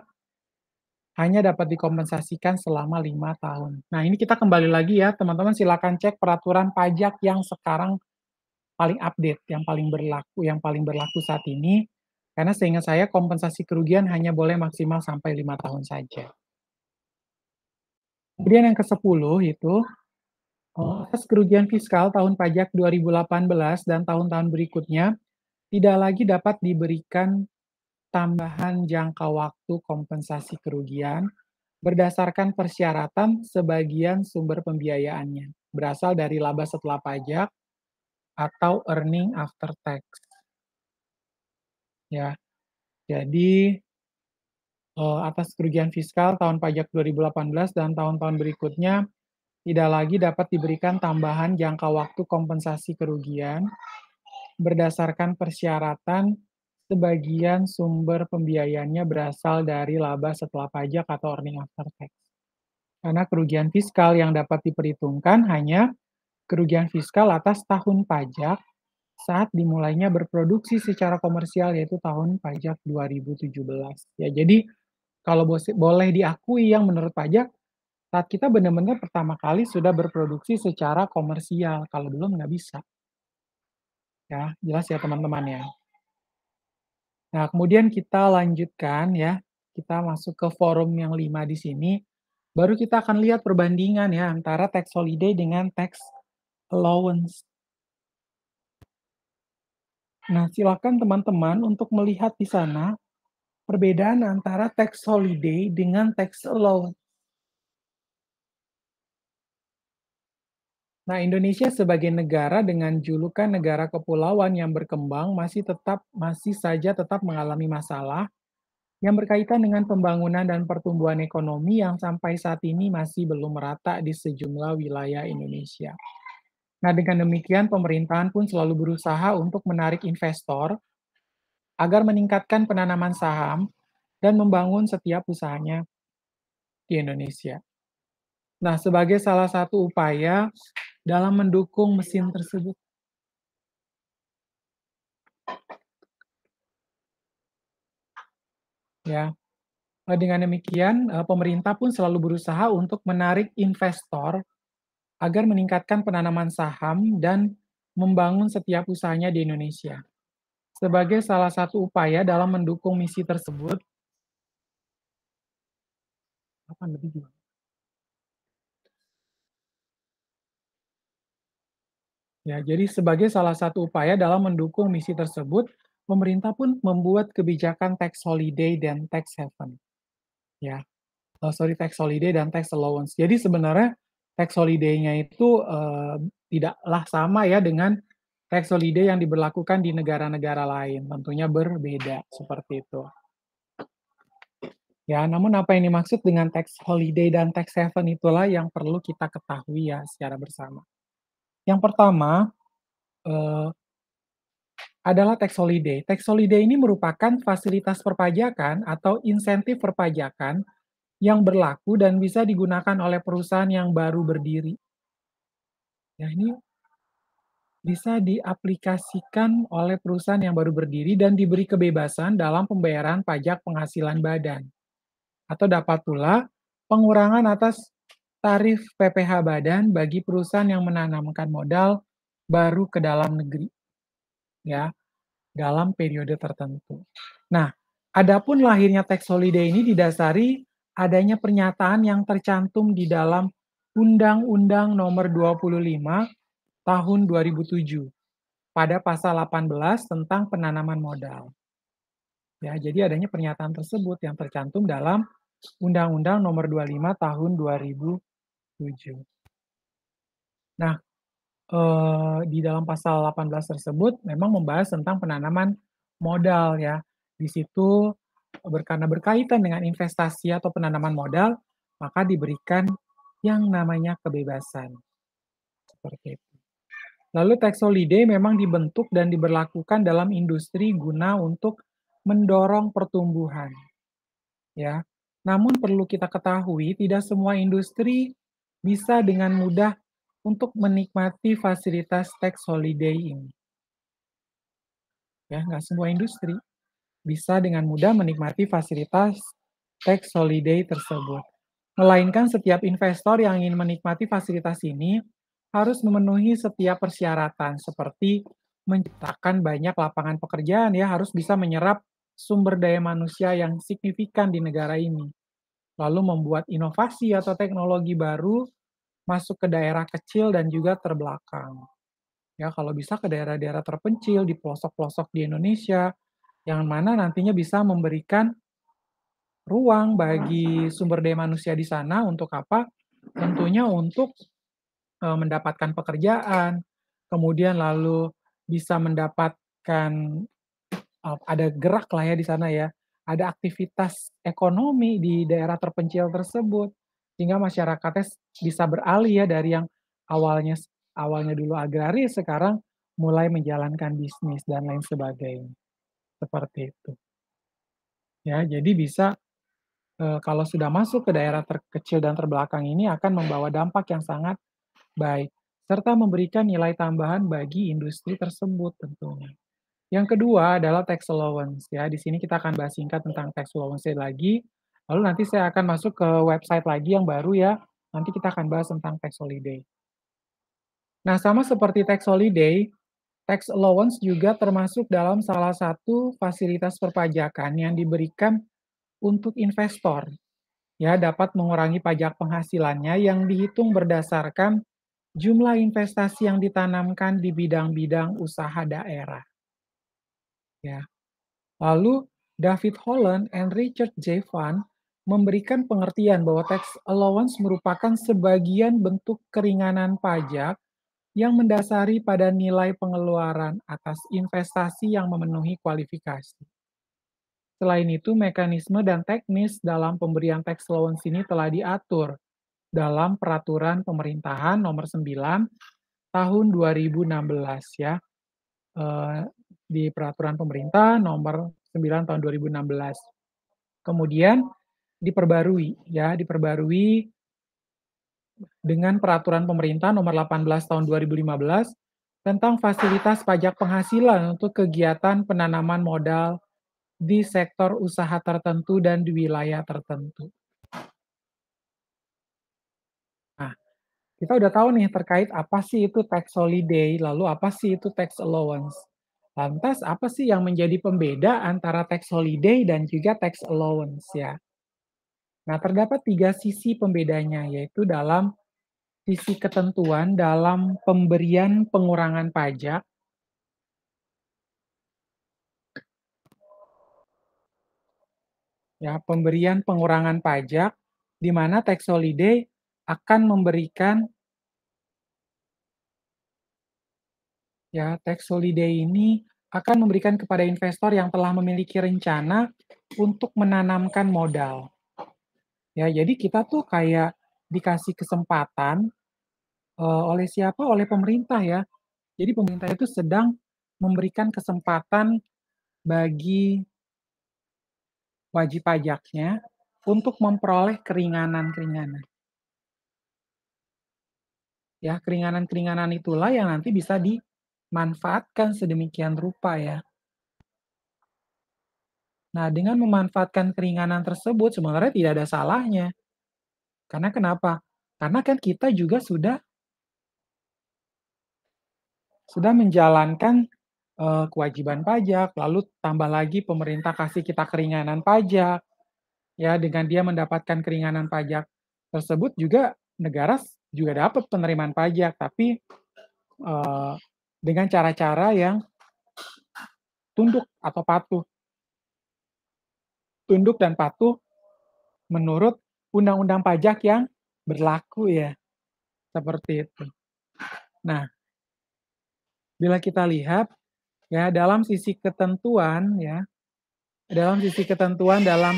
hanya dapat dikompensasikan selama 5 tahun. Nah, ini kita kembali lagi ya, teman-teman silakan cek peraturan pajak yang sekarang paling update, yang paling berlaku saat ini, karena seingat saya kompensasi kerugian hanya boleh maksimal sampai 5 tahun saja. Kemudian yang ke-10 itu, atas kerugian fiskal tahun pajak 2018 dan tahun-tahun berikutnya, tidak lagi dapat diberikan tambahan jangka waktu kompensasi kerugian berdasarkan persyaratan sebagian sumber pembiayaannya, berasal dari laba setelah pajak atau earning after tax, ya. Jadi, atas kerugian fiskal tahun pajak 2018 dan tahun-tahun berikutnya, tidak lagi dapat diberikan tambahan jangka waktu kompensasi kerugian berdasarkan persyaratan sebagian sumber pembiayaannya berasal dari laba setelah pajak atau earning after tax. karena kerugian fiskal yang dapat diperhitungkan hanya kerugian fiskal atas tahun pajak saat dimulainya berproduksi secara komersial, yaitu tahun pajak 2017. Ya, jadi kalau boleh diakui yang menurut pajak, saat kita benar-benar pertama kali sudah berproduksi secara komersial, kalau belum nggak bisa, ya. Jelas ya teman-teman ya? Nah, kemudian kita lanjutkan ya, kita masuk ke forum yang 5 di sini, baru kita akan lihat perbandingan ya antara tax holiday dengan tax allowance. Nah, silakan teman-teman untuk melihat di sana perbedaan antara tax holiday dengan tax allowance. Nah, Indonesia sebagai negara dengan julukan negara kepulauan yang berkembang masih saja tetap mengalami masalah yang berkaitan dengan pembangunan dan pertumbuhan ekonomi yang sampai saat ini masih belum merata di sejumlah wilayah Indonesia. Nah, dengan demikian pemerintahan pun selalu berusaha untuk menarik investor agar meningkatkan penanaman saham dan membangun setiap usahanya di Indonesia. Nah, sebagai salah satu upaya dalam mendukung mesin tersebut, ya. Dengan demikian, pemerintah pun selalu berusaha untuk menarik investor agar meningkatkan penanaman saham dan membangun setiap usahanya di Indonesia. Sebagai salah satu upaya dalam mendukung misi tersebut, apa lebih gimana? Ya, jadi sebagai salah satu upaya dalam mendukung misi tersebut, pemerintah pun membuat kebijakan tax holiday dan tax haven. Ya, tax holiday dan tax allowance. Jadi sebenarnya tax holiday-nya itu tidaklah sama ya dengan tax holiday yang diberlakukan di negara-negara lain, tentunya berbeda seperti itu. Ya, namun apa yang dimaksud dengan tax holiday dan tax haven itulah yang perlu kita ketahui ya secara bersama. Yang pertama, eee, adalah tax holiday. Tax holiday ini merupakan fasilitas perpajakan atau insentif perpajakan yang berlaku dan bisa digunakan oleh perusahaan yang baru berdiri. Ya, ini bisa diaplikasikan oleh perusahaan yang baru berdiri dan diberi kebebasan dalam pembayaran pajak penghasilan badan. Atau dapat pula pengurangan atas tarif PPh badan bagi perusahaan yang menanamkan modal baru ke dalam negeri, ya, dalam periode tertentu. Nah, adapun lahirnya tax holiday ini didasari adanya pernyataan yang tercantum di dalam Undang-Undang Nomor 25 Tahun 2007 pada pasal 18 tentang penanaman modal. Ya, jadi adanya pernyataan tersebut yang tercantum dalam Undang-Undang Nomor 25 Tahun 2007. Nah, di dalam pasal 18 tersebut memang membahas tentang penanaman modal ya. Di situ karena berkaitan dengan investasi atau penanaman modal, maka diberikan yang namanya kebebasan, seperti itu. Lalu tax holiday memang dibentuk dan diberlakukan dalam industri guna untuk mendorong pertumbuhan, ya. Namun perlu kita ketahui tidak semua industri bisa dengan mudah untuk menikmati fasilitas tax holiday ini, ya. Nggak semua industri bisa dengan mudah menikmati fasilitas tax holiday tersebut. Melainkan setiap investor yang ingin menikmati fasilitas ini harus memenuhi setiap persyaratan seperti menciptakan banyak lapangan pekerjaan ya, harus bisa menyerap sumber daya manusia yang signifikan di negara ini. Lalu membuat inovasi atau teknologi baru masuk ke daerah kecil dan juga terbelakang. Ya, kalau bisa ke daerah-daerah terpencil di pelosok-pelosok di Indonesia, yang mana nantinya bisa memberikan ruang bagi sumber daya manusia di sana untuk apa? Tentunya untuk, mendapatkan pekerjaan, kemudian lalu bisa mendapatkan, ada gerak lah ya di sana ya, ada aktivitas ekonomi di daerah terpencil tersebut, sehingga masyarakatnya bisa beralih ya dari yang awalnya awalnya dulu agraris, sekarang mulai menjalankan bisnis dan lain sebagainya, seperti itu. Ya, jadi bisa kalau sudah masuk ke daerah terkecil dan terbelakang ini akan membawa dampak yang sangat baik, serta memberikan nilai tambahan bagi industri tersebut tentunya. Yang kedua adalah tax allowance ya, di sini kita akan bahas singkat tentang tax allowance lagi, lalu nanti saya akan masuk ke website lagi yang baru ya, nanti kita akan bahas tentang tax holiday. Nah, sama seperti tax holiday, tax allowance juga termasuk dalam salah satu fasilitas perpajakan yang diberikan untuk investor, ya dapat mengurangi pajak penghasilannya yang dihitung berdasarkan jumlah investasi yang ditanamkan di bidang-bidang usaha daerah, ya. Lalu, David Holland and Richard J. Van memberikan pengertian bahwa tax allowance merupakan sebagian bentuk keringanan pajak yang mendasari pada nilai pengeluaran atas investasi yang memenuhi kualifikasi. Selain itu, mekanisme dan teknis dalam pemberian tax allowance ini telah diatur dalam Peraturan Pemerintahan Nomor 9 Tahun 2016 ya. eh, di Peraturan Pemerintah Nomor 9 Tahun 2016. Kemudian diperbarui dengan Peraturan Pemerintah Nomor 18 Tahun 2015 tentang fasilitas pajak penghasilan untuk kegiatan penanaman modal di sektor usaha tertentu dan di wilayah tertentu. Nah, kita udah tahu nih terkait apa sih itu tax holiday, lalu apa sih itu tax allowance. Lantas apa sih yang menjadi pembeda antara tax holiday dan juga tax allowance ya? Nah, terdapat tiga sisi pembedanya, yaitu dalam sisi ketentuan dalam pemberian pengurangan pajak, ya, pemberian pengurangan pajak, di mana tax holiday akan memberikan, ya, tax holiday ini akan memberikan kepada investor yang telah memiliki rencana untuk menanamkan modal. Ya, jadi kita tuh kayak dikasih kesempatan oleh siapa? Oleh pemerintah ya. Jadi pemerintah itu sedang memberikan kesempatan bagi wajib pajaknya untuk memperoleh keringanan-keringanan. Ya, keringanan-keringanan itulah yang nanti bisa dimanfaatkan sedemikian rupa ya. Nah, dengan memanfaatkan keringanan tersebut sebenarnya tidak ada salahnya. Karena kenapa? Karena kan kita juga sudah menjalankan kewajiban pajak, lalu tambah lagi pemerintah kasih kita keringanan pajak. Ya, dengan dia mendapatkan keringanan pajak tersebut juga negara juga dapat penerimaan pajak, tapi eh, dengan cara-cara yang tunduk atau patuh, tunduk dan patuh menurut undang-undang pajak yang berlaku ya, seperti itu. Nah, bila kita lihat ya dalam sisi ketentuan dalam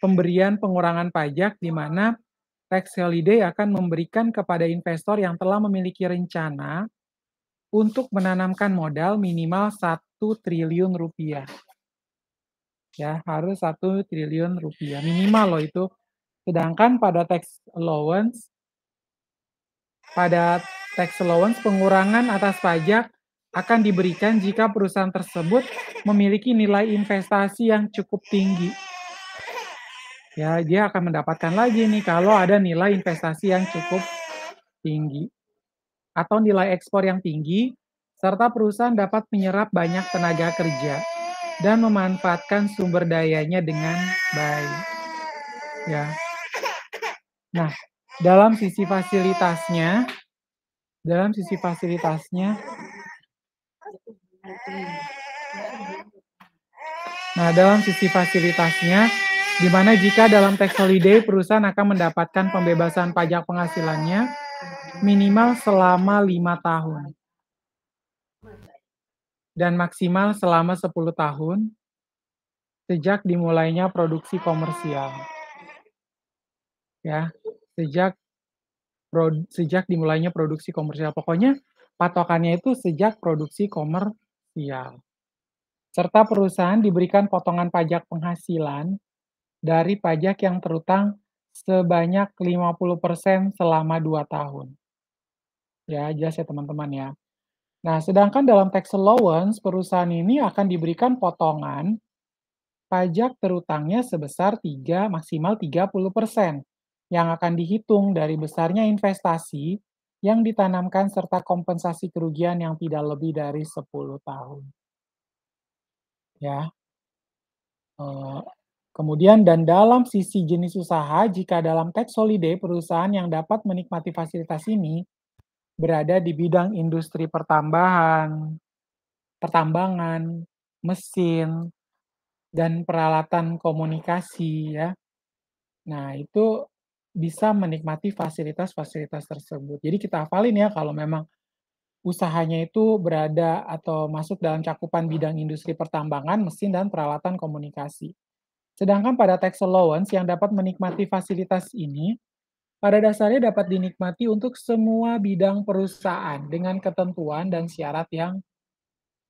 pemberian pengurangan pajak di mana tax holiday akan memberikan kepada investor yang telah memiliki rencana untuk menanamkan modal minimal 1 triliun rupiah. Ya, harus 1 triliun rupiah. Minimal loh itu. Sedangkan pada tax allowance pengurangan atas pajak akan diberikan jika perusahaan tersebut memiliki nilai investasi yang cukup tinggi. Ya, dia akan mendapatkan lagi nih kalau ada nilai investasi yang cukup tinggi atau nilai ekspor yang tinggi, serta perusahaan dapat menyerap banyak tenaga kerja dan memanfaatkan sumber dayanya dengan baik. Ya. Nah, dalam sisi fasilitasnya, dalam sisi fasilitasnya, dalam sisi fasilitasnya, di mana jika dalam tax holiday perusahaan akan mendapatkan pembebasan pajak penghasilannya minimal selama 5 tahun dan maksimal selama 10 tahun sejak dimulainya produksi komersial. Ya, sejak dimulainya produksi komersial. Pokoknya patokannya itu sejak produksi komersial. Serta perusahaan diberikan potongan pajak penghasilan dari pajak yang terutang sebanyak 50% selama 2 tahun. Ya, jelas ya teman-teman ya. Nah, sedangkan dalam tax allowance, perusahaan ini akan diberikan potongan pajak terutangnya sebesar 3 maksimal 30% yang akan dihitung dari besarnya investasi yang ditanamkan serta kompensasi kerugian yang tidak lebih dari 10 tahun. Ya, eee, kemudian dan dalam sisi jenis usaha, jika dalam tax holiday perusahaan yang dapat menikmati fasilitas ini berada di bidang industri pertambangan, mesin, dan peralatan komunikasi ya. Nah, itu bisa menikmati fasilitas-fasilitas tersebut. Jadi kita hafalin ya kalau memang usahanya itu berada atau masuk dalam cakupan bidang industri pertambangan, mesin, dan peralatan komunikasi. Sedangkan pada tax allowance yang dapat menikmati fasilitas ini, pada dasarnya dapat dinikmati untuk semua bidang perusahaan dengan ketentuan dan syarat yang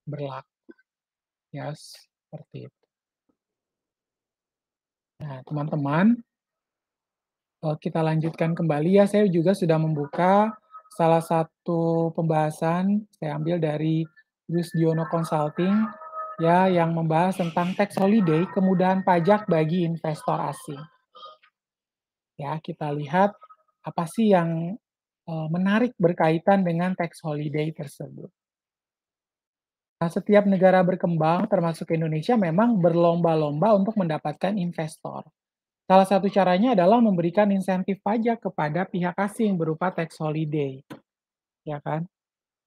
berlaku. Ya, seperti itu. Nah, teman-teman, kita lanjutkan kembali ya, saya juga sudah membuka salah satu pembahasan, saya ambil dari Yusdiono Consulting, ya, yang membahas tentang tax holiday, kemudahan pajak bagi investor asing. Ya, kita lihat apa sih yang, menarik berkaitan dengan tax holiday tersebut. Nah, setiap negara berkembang, termasuk Indonesia, memang berlomba-lomba untuk mendapatkan investor. Salah satu caranya adalah memberikan insentif pajak kepada pihak asing berupa tax holiday, ya kan?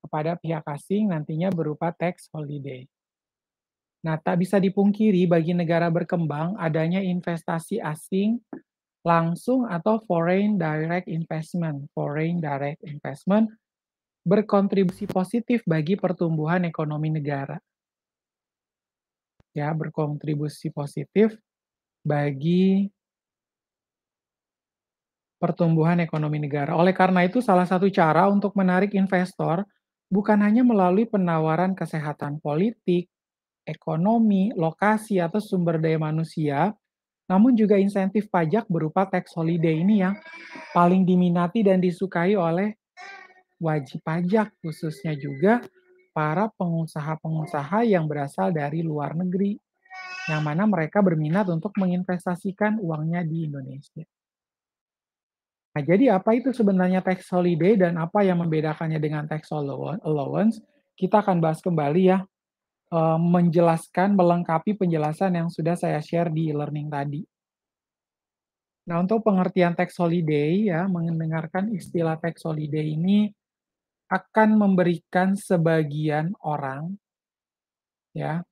Kepada pihak asing nantinya berupa tax holiday. Nah, tak bisa dipungkiri bagi negara berkembang adanya investasi asing langsung atau foreign direct investment berkontribusi positif bagi pertumbuhan ekonomi negara, ya, berkontribusi positif bagi pertumbuhan ekonomi negara. Oleh karena itu, salah satu cara untuk menarik investor bukan hanya melalui penawaran kesehatan politik, ekonomi, lokasi, atau sumber daya manusia, namun juga insentif pajak berupa tax holiday ini yang paling diminati dan disukai oleh wajib pajak, khususnya juga para pengusaha-pengusaha yang berasal dari luar negeri, yang mana mereka berminat untuk menginvestasikan uangnya di Indonesia. Nah, jadi apa itu sebenarnya tax holiday dan apa yang membedakannya dengan tax allowance? Kita akan bahas kembali ya, menjelaskan, melengkapi penjelasan yang sudah saya share di e-learning tadi. Nah, untuk pengertian tax holiday ya, mendengarkan istilah tax holiday ini akan memberikan sebagian orang ya,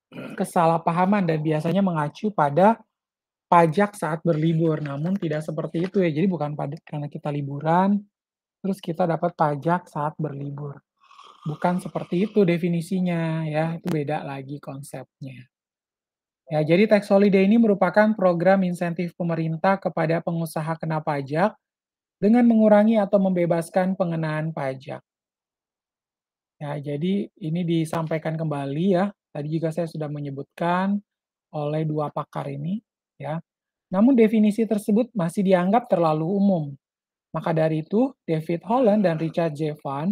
kesalahpahaman dan biasanya mengacu pada pajak saat berlibur, namun tidak seperti itu ya. Jadi bukan karena kita liburan, terus kita dapat pajak saat berlibur. Bukan seperti itu definisinya ya, itu beda lagi konsepnya. Ya, jadi tax holiday ini merupakan program insentif pemerintah kepada pengusaha kena pajak dengan mengurangi atau membebaskan pengenaan pajak. Ya, jadi ini disampaikan kembali ya. Tadi juga saya sudah menyebutkan oleh 2 pakar ini ya. Namun definisi tersebut masih dianggap terlalu umum. Maka dari itu, David Holland dan Richard J. Van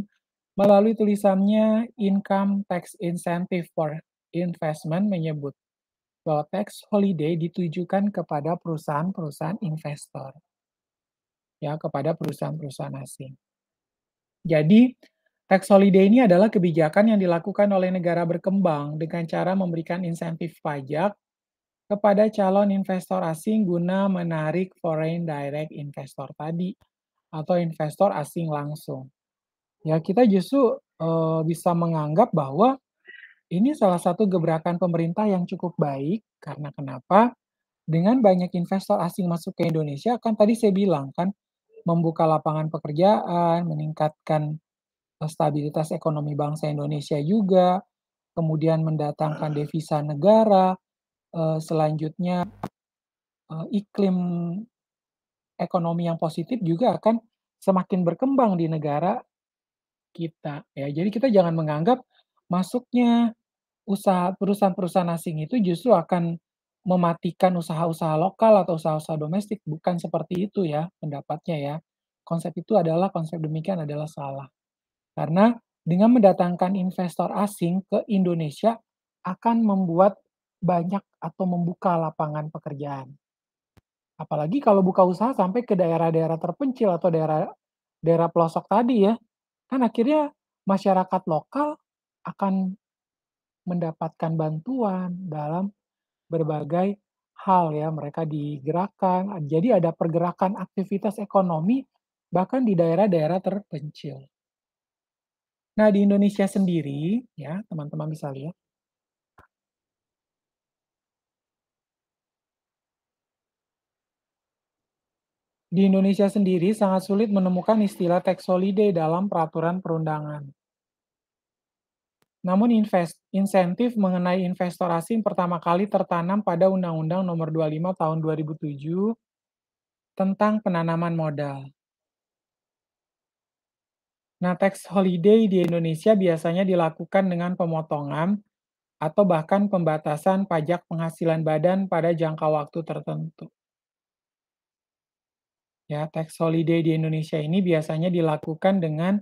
melalui tulisannya Income Tax Incentive for Investment menyebut bahwa tax holiday ditujukan kepada perusahaan-perusahaan investor, ya, kepada perusahaan-perusahaan asing. Jadi, tax holiday ini adalah kebijakan yang dilakukan oleh negara berkembang dengan cara memberikan insentif pajak kepada calon investor asing guna menarik foreign direct investor tadi atau investor asing langsung. Ya, kita justru bisa menganggap bahwa ini salah satu gebrakan pemerintah yang cukup baik karena kenapa? Dengan banyak investor asing masuk ke Indonesia, kan tadi saya bilang kan, membuka lapangan pekerjaan, meningkatkan stabilitas ekonomi bangsa Indonesia juga, kemudian mendatangkan devisa negara, selanjutnya, iklim ekonomi yang positif juga akan semakin berkembang di negara kita, ya. Jadi kita jangan menganggap masuknya Perusahaan-perusahaan asing itu justru akan mematikan usaha-usaha lokal atau usaha-usaha domestik, bukan seperti itu ya pendapatnya ya. Konsep itu adalah konsep demikian adalah salah. Karena dengan mendatangkan investor asing ke Indonesia akan membuat banyak atau membuka lapangan pekerjaan. Apalagi kalau buka usaha sampai ke daerah-daerah terpencil atau daerah daerah pelosok tadi ya, kan akhirnya masyarakat lokal akan mendapatkan bantuan dalam berbagai hal ya, mereka digerakkan, jadi ada pergerakan aktivitas ekonomi bahkan di daerah-daerah terpencil. Nah, di Indonesia sendiri ya, teman-teman bisa lihat, di Indonesia sendiri sangat sulit menemukan istilah tax holiday dalam peraturan perundangan. Namun insentif mengenai investor asing pertama kali tertanam pada Undang-Undang Nomor 25 Tahun 2007 tentang penanaman modal. Nah, tax holiday di Indonesia biasanya dilakukan dengan pemotongan atau bahkan pembatasan pajak penghasilan badan pada jangka waktu tertentu. Ya, tax holiday di Indonesia ini biasanya dilakukan dengan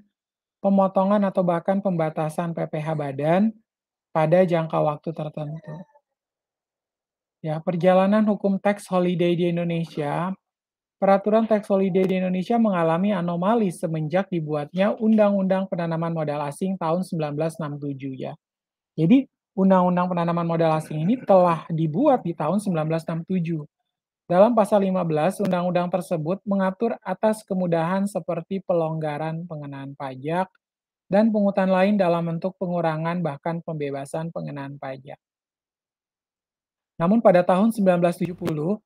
pemotongan atau bahkan pembatasan PPh badan pada jangka waktu tertentu. Ya, perjalanan hukum tax holiday di Indonesia, peraturan tax holiday di Indonesia mengalami anomali semenjak dibuatnya Undang-Undang Penanaman Modal Asing tahun 1967 ya. Jadi, Undang-Undang Penanaman Modal Asing ini telah dibuat di tahun 1967. Dalam pasal 15, undang-undang tersebut mengatur atas kemudahan seperti pelonggaran pengenaan pajak dan pungutan lain dalam bentuk pengurangan bahkan pembebasan pengenaan pajak. Namun pada tahun 1970,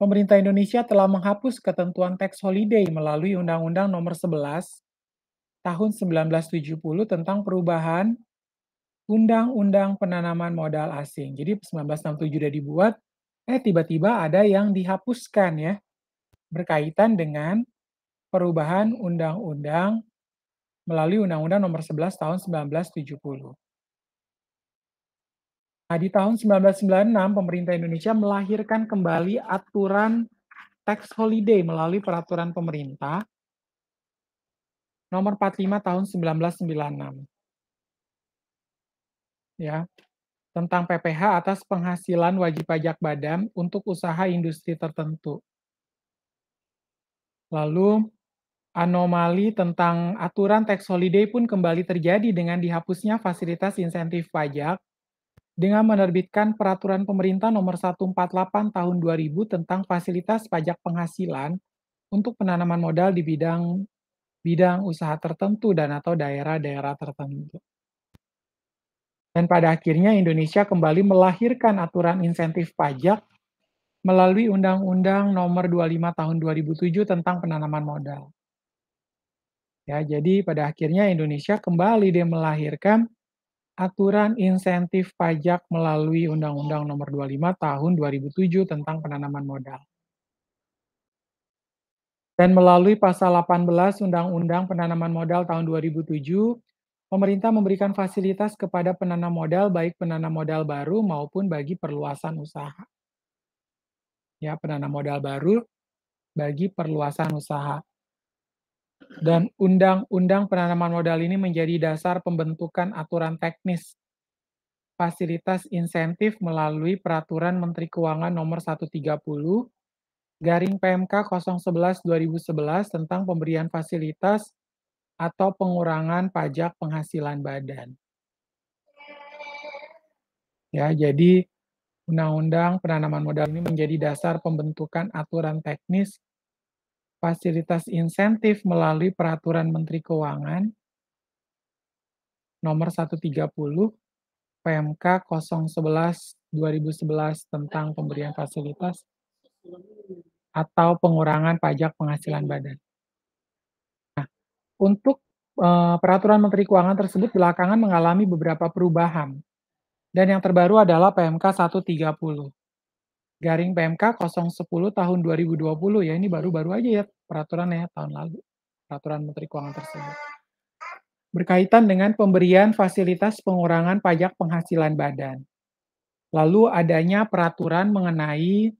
pemerintah Indonesia telah menghapus ketentuan tax holiday melalui Undang-Undang Nomor 11 Tahun 1970 tentang perubahan Undang-Undang Penanaman Modal Asing. Jadi 1967 sudah dibuat, tiba-tiba ada yang dihapuskan ya, berkaitan dengan perubahan undang-undang melalui Undang-Undang Nomor 11 Tahun 1970. Nah, di tahun 1996 pemerintah Indonesia melahirkan kembali aturan tax holiday melalui peraturan pemerintah nomor 45 tahun 1996 ya, tentang PPh atas penghasilan wajib pajak badan untuk usaha industri tertentu. Lalu anomali tentang aturan tax holiday pun kembali terjadi dengan dihapusnya fasilitas insentif pajak dengan menerbitkan Peraturan Pemerintah Nomor 148 Tahun 2000 tentang fasilitas pajak penghasilan untuk penanaman modal di bidang bidang usaha tertentu dan atau daerah-daerah tertentu. Dan pada akhirnya Indonesia kembali melahirkan aturan insentif pajak melalui Undang-Undang Nomor 25 Tahun 2007 tentang penanaman modal. Ya, jadi pada akhirnya Indonesia kembali dia melahirkan aturan insentif pajak melalui Undang-Undang Nomor 25 Tahun 2007 tentang penanaman modal. Dan melalui pasal 18 Undang-Undang Penanaman Modal tahun 2007, pemerintah memberikan fasilitas kepada penanam modal baik penanam modal baru maupun bagi perluasan usaha. Ya, penanam modal baru bagi perluasan usaha. Dan Undang-Undang Penanaman Modal ini menjadi dasar pembentukan aturan teknis fasilitas insentif melalui Peraturan Menteri Keuangan Nomor 130 garing PMK 011 2011 tentang pemberian fasilitas atau pengurangan pajak penghasilan badan. Ya, jadi Undang-Undang Penanaman Modal ini menjadi dasar pembentukan aturan teknis fasilitas insentif melalui Peraturan Menteri Keuangan Nomor 130 PMK 011 2011 tentang pemberian fasilitas atau pengurangan pajak penghasilan badan. Untuk, peraturan Menteri Keuangan tersebut belakangan mengalami beberapa perubahan, dan yang terbaru adalah PMK 130, garing PMK 010 tahun 2020 ya, ini baru-baru aja ya peraturannya ya, tahun lalu, peraturan Menteri Keuangan tersebut. berkaitan dengan pemberian fasilitas pengurangan pajak penghasilan badan. Lalu adanya peraturan mengenai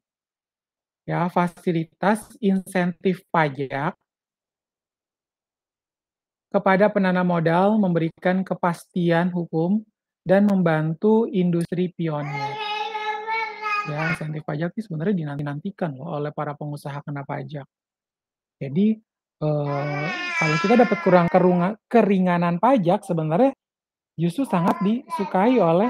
ya fasilitas insentif pajak kepada penanam modal, memberikan kepastian hukum dan membantu industri pionir. Ya, insentif pajak ini sebenarnya dinanti-nantikan loh oleh para pengusaha kena pajak. Jadi, kalau kita dapat keringanan pajak sebenarnya justru sangat disukai oleh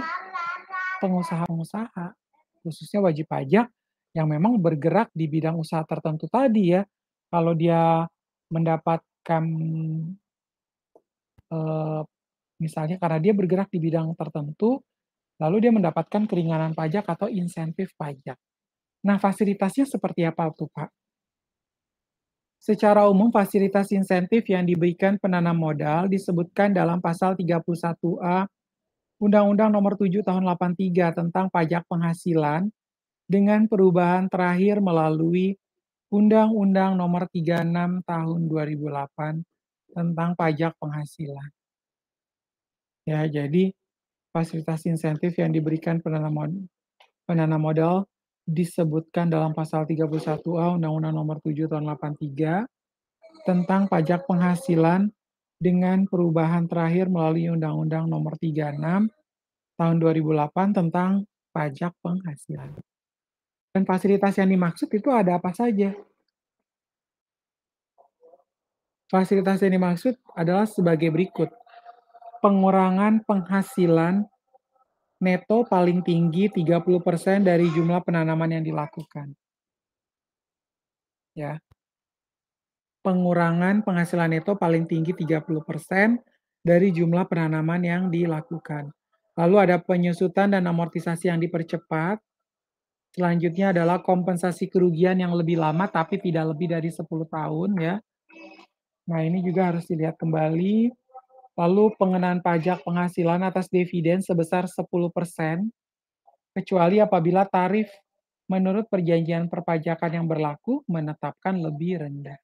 pengusaha-pengusaha, khususnya wajib pajak yang memang bergerak di bidang usaha tertentu tadi ya. Kalau dia mendapatkan, eee, misalnya karena dia bergerak di bidang tertentu, lalu dia mendapatkan keringanan pajak atau insentif pajak. Nah, fasilitasnya seperti apa tuh, Pak? Secara umum, fasilitas insentif yang diberikan penanam modal disebutkan dalam pasal 31A Undang-Undang Nomor 7 Tahun 83 tentang pajak penghasilan dengan perubahan terakhir melalui Undang-Undang Nomor 36 Tahun 2008 tentang pajak penghasilan. Ya, jadi fasilitas insentif yang diberikan penanam modal disebutkan dalam pasal 31A Undang-Undang Nomor 7 Tahun 83 tentang pajak penghasilan dengan perubahan terakhir melalui Undang-Undang Nomor 36 Tahun 2008 tentang pajak penghasilan. Dan fasilitas yang dimaksud itu ada apa saja? Fasilitas yang dimaksud adalah sebagai berikut: pengurangan penghasilan neto paling tinggi 30% dari jumlah penanaman yang dilakukan, ya. Pengurangan penghasilan neto paling tinggi 30% dari jumlah penanaman yang dilakukan. Lalu ada penyusutan dan amortisasi yang dipercepat. Selanjutnya adalah kompensasi kerugian yang lebih lama tapi tidak lebih dari 10 tahun ya. Nah, ini juga harus dilihat kembali. Lalu pengenaan pajak penghasilan atas dividen sebesar 10%, kecuali apabila tarif menurut perjanjian perpajakan yang berlaku menetapkan lebih rendah.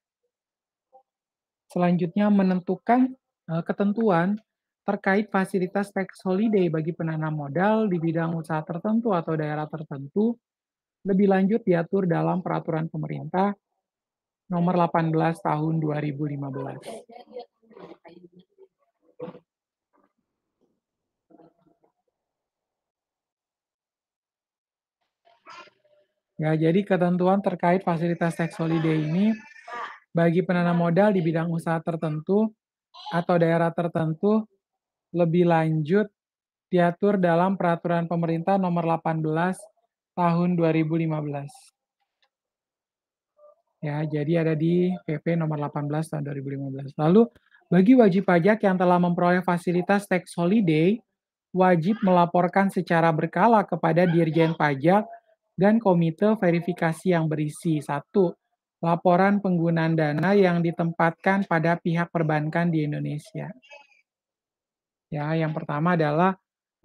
Selanjutnya menentukan ketentuan terkait fasilitas tax holiday bagi penanam modal di bidang usaha tertentu atau daerah tertentu, lebih lanjut diatur dalam peraturan pemerintah nomor 18 tahun 2015. Ya, jadi ketentuan terkait fasilitas tax holiday ini bagi penanam modal di bidang usaha tertentu atau daerah tertentu lebih lanjut diatur dalam peraturan pemerintah nomor 18 tahun 2015. Ya, jadi ada di PP nomor 18 tahun 2015. Lalu bagi wajib pajak yang telah memperoleh fasilitas tax holiday, wajib melaporkan secara berkala kepada Dirjen Pajak dan Komite Verifikasi yang berisi: satu, laporan penggunaan dana yang ditempatkan pada pihak perbankan di Indonesia. Ya, yang pertama adalah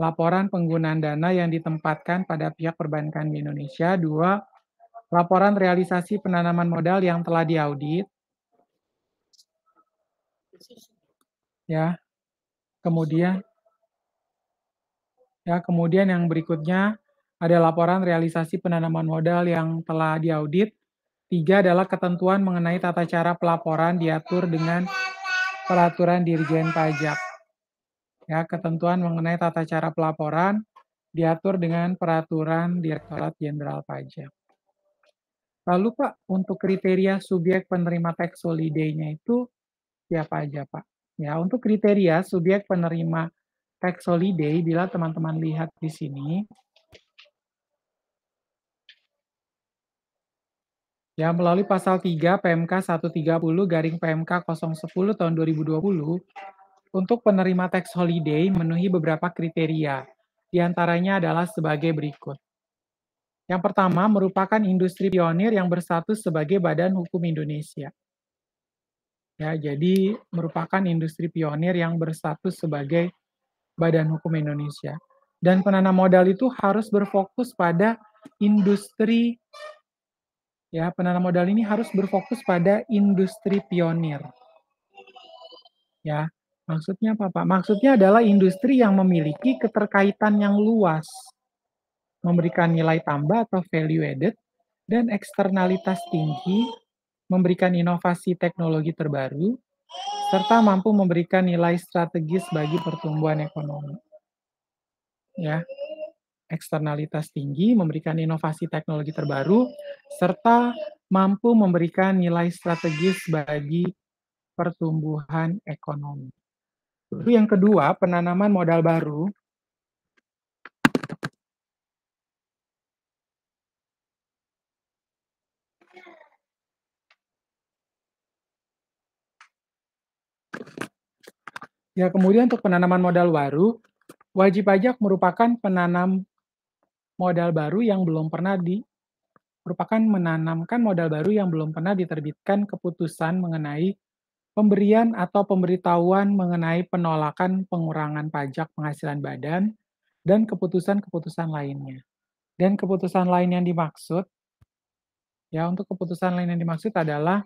laporan penggunaan dana yang ditempatkan pada pihak perbankan di Indonesia. Dua, laporan realisasi penanaman modal yang telah diaudit. Ya, kemudian kemudian yang berikutnya ada laporan realisasi penanaman modal yang telah diaudit. Tiga adalah ketentuan mengenai tata cara pelaporan diatur dengan peraturan Dirjen Pajak. Ya, ketentuan mengenai tata cara pelaporan diatur dengan peraturan Direktorat Jenderal Pajak. Lalu Pak, untuk kriteria subjek penerima tax holiday-nya itu siapa aja Pak? Ya, untuk kriteria subjek penerima tax holiday, bila teman-teman lihat di sini, ya melalui pasal 3 PMK 130 garing PMK 010 tahun 2020, untuk penerima tax holiday memenuhi beberapa kriteria. Di antaranya adalah sebagai berikut. Yang pertama, merupakan industri pionir yang berstatus sebagai Badan Hukum Indonesia. Ya, jadi merupakan industri pionir yang berstatus sebagai Badan Hukum Indonesia. Dan penanam modal itu harus berfokus pada industri, ya, penanam modal ini harus berfokus pada industri pionir. Ya. Maksudnya apa, Pak? Maksudnya adalah industri yang memiliki keterkaitan yang luas, memberikan nilai tambah atau value added, dan eksternalitas tinggi, memberikan inovasi teknologi terbaru, serta mampu memberikan nilai strategis bagi pertumbuhan ekonomi. Ya, eksternalitas tinggi, memberikan inovasi teknologi terbaru, serta mampu memberikan nilai strategis bagi pertumbuhan ekonomi. Lalu yang kedua, penanaman modal baru. Ya, kemudian untuk penanaman modal baru, wajib pajak merupakan penanam modal baru yang belum pernah merupakan menanamkan modal baru yang belum pernah diterbitkan keputusan mengenai pemberian atau pemberitahuan mengenai penolakan pengurangan pajak penghasilan badan dan keputusan-keputusan lainnya. Dan keputusan lain yang dimaksud, ya untuk keputusan lain yang dimaksud adalah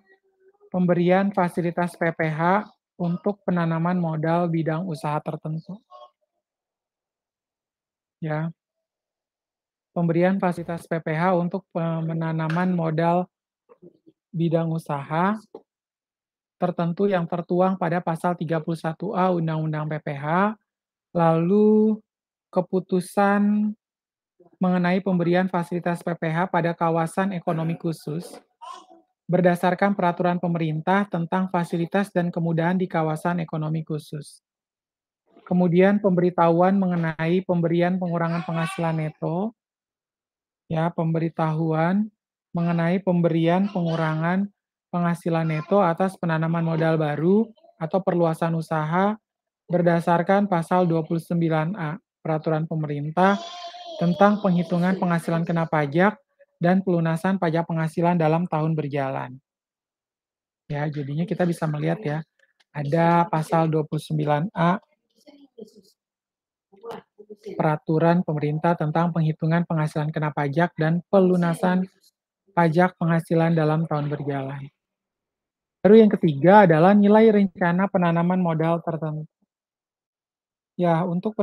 pemberian fasilitas PPh untuk penanaman modal bidang usaha tertentu. Ya, pemberian fasilitas PPh untuk penanaman modal bidang usaha tertentu yang tertuang pada pasal 31A Undang-Undang PPh, lalu keputusan mengenai pemberian fasilitas PPh pada kawasan ekonomi khusus berdasarkan peraturan pemerintah tentang fasilitas dan kemudahan di kawasan ekonomi khusus. Kemudian pemberitahuan mengenai pemberian pengurangan penghasilan neto, ya, pemberitahuan mengenai pemberian pengurangan penghasilan neto atas penanaman modal baru atau perluasan usaha berdasarkan pasal 29A Peraturan Pemerintah tentang penghitungan penghasilan kena pajak dan pelunasan pajak penghasilan dalam tahun berjalan. Ya, jadinya kita bisa melihat ya, ada pasal 29A Peraturan Pemerintah tentang penghitungan penghasilan kena pajak dan pelunasan pajak penghasilan dalam tahun berjalan. Baru yang ketiga adalah nilai rencana penanaman modal tertentu. Ya, untuk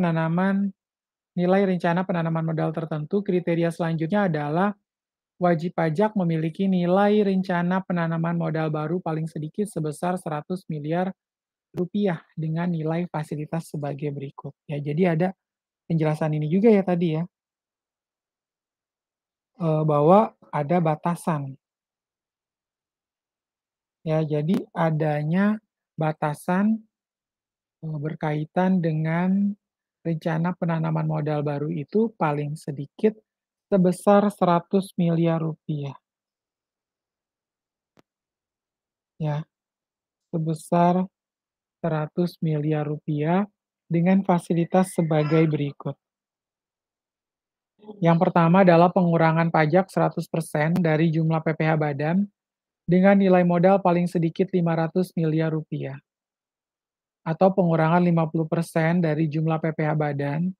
nilai rencana penanaman modal tertentu, kriteria selanjutnya adalah wajib pajak memiliki nilai rencana penanaman modal baru paling sedikit sebesar 100 miliar rupiah dengan nilai fasilitas sebagai berikut. Ya, jadi ada penjelasan ini juga ya tadi ya, bahwa ada batasan. Ya, jadi adanya batasan berkaitan dengan rencana penanaman modal baru itu paling sedikit sebesar 100 miliar rupiah. Ya, sebesar 100 miliar rupiah dengan fasilitas sebagai berikut. Yang pertama adalah pengurangan pajak 100% dari jumlah PPh badan dengan nilai modal paling sedikit 500 miliar rupiah atau pengurangan 50% dari jumlah PPh badan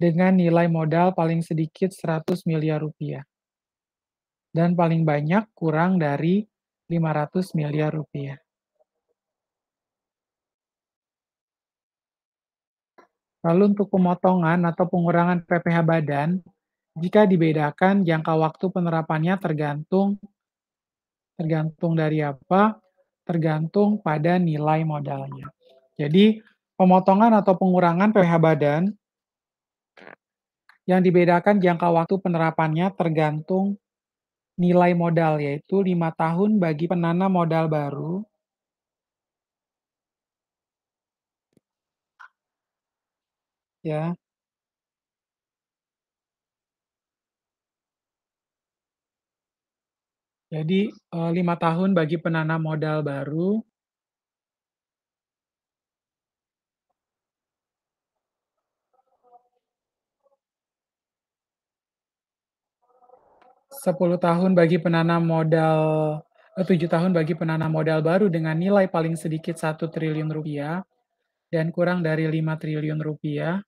dengan nilai modal paling sedikit 100 miliar rupiah dan paling banyak kurang dari 500 miliar rupiah. Lalu untuk pemotongan atau pengurangan PPh badan, jika dibedakan jangka waktu penerapannya tergantung tergantung dari apa? Tergantung pada nilai modalnya. Jadi, pemotongan atau pengurangan PPh badan yang dibedakan jangka waktu penerapannya tergantung nilai modal, yaitu 5 tahun bagi penanam modal baru, ya. Jadi, 5 tahun bagi penanam modal baru, 10 tahun bagi penanam modal 7 tahun bagi penanam modal baru dengan nilai paling sedikit 1 triliun rupiah dan kurang dari 5 triliun rupiah.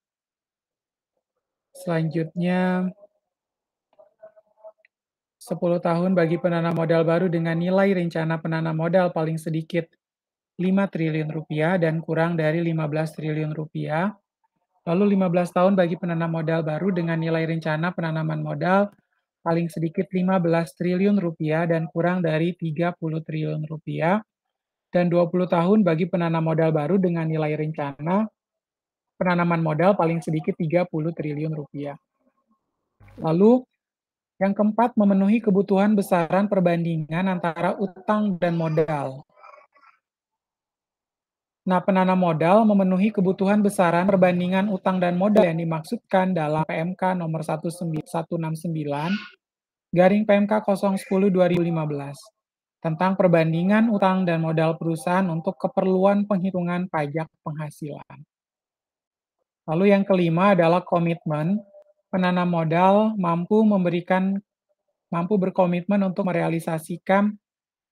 Selanjutnya, 10 tahun bagi penanam modal baru dengan nilai rencana penanam modal paling sedikit 5 triliun rupiah dan kurang dari 15 triliun rupiah. Lalu 15 tahun bagi penanam modal baru dengan nilai rencana penanaman modal paling sedikit 15 triliun rupiah dan kurang dari 30 triliun rupiah. Dan 20 tahun bagi penanam modal baru dengan nilai rencana penanaman modal paling sedikit 30 triliun rupiah. Lalu yang keempat, memenuhi kebutuhan besaran perbandingan antara utang dan modal. Nah, penanam modal memenuhi kebutuhan besaran perbandingan utang dan modal yang dimaksudkan dalam PMK nomor 169 garing PMK 010 2015 tentang perbandingan utang dan modal perusahaan untuk keperluan penghitungan pajak penghasilan. Lalu yang kelima adalah komitmen. Penanam modal mampu berkomitmen untuk merealisasikan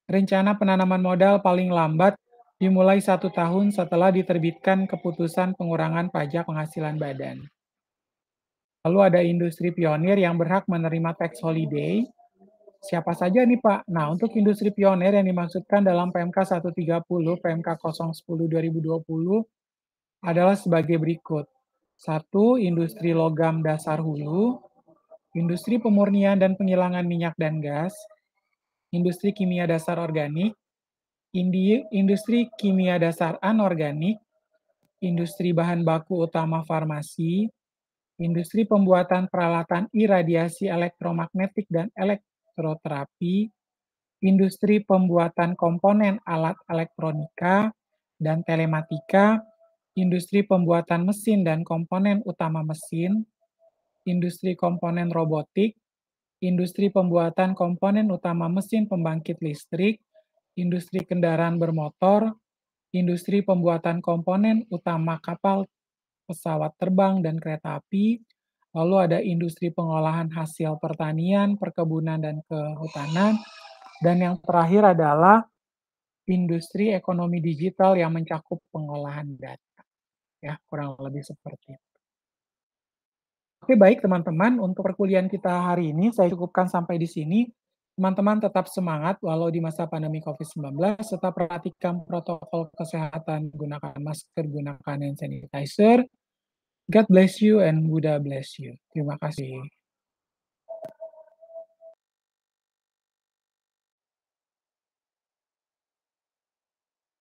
rencana penanaman modal paling lambat dimulai 1 tahun setelah diterbitkan keputusan pengurangan pajak penghasilan badan. Lalu ada industri pionir yang berhak menerima tax holiday. Siapa saja nih Pak? Nah, untuk industri pionir yang dimaksudkan dalam PMK 130, PMK 010 2020 adalah sebagai berikut. Satu, industri logam dasar hulu, industri pemurnian dan penghilangan minyak dan gas, industri kimia dasar organik, industri kimia dasar anorganik, industri bahan baku utama farmasi, industri pembuatan peralatan iradiasi elektromagnetik dan elektroterapi, industri pembuatan komponen alat elektronika dan telematika, industri pembuatan mesin dan komponen utama mesin, industri komponen robotik, industri pembuatan komponen utama mesin pembangkit listrik, industri kendaraan bermotor, industri pembuatan komponen utama kapal, pesawat terbang, dan kereta api. Lalu ada industri pengolahan hasil pertanian, perkebunan, dan kehutanan. Dan yang terakhir adalah industri ekonomi digital yang mencakup pengolahan data. Ya, kurang lebih seperti itu. Oke, baik teman-teman, untuk perkuliahan kita hari ini saya cukupkan sampai di sini. Teman-teman tetap semangat walau di masa pandemi COVID-19, tetap perhatikan protokol kesehatan, gunakan masker, gunakan hand sanitizer. God bless you and Buddha bless you. Terima kasih.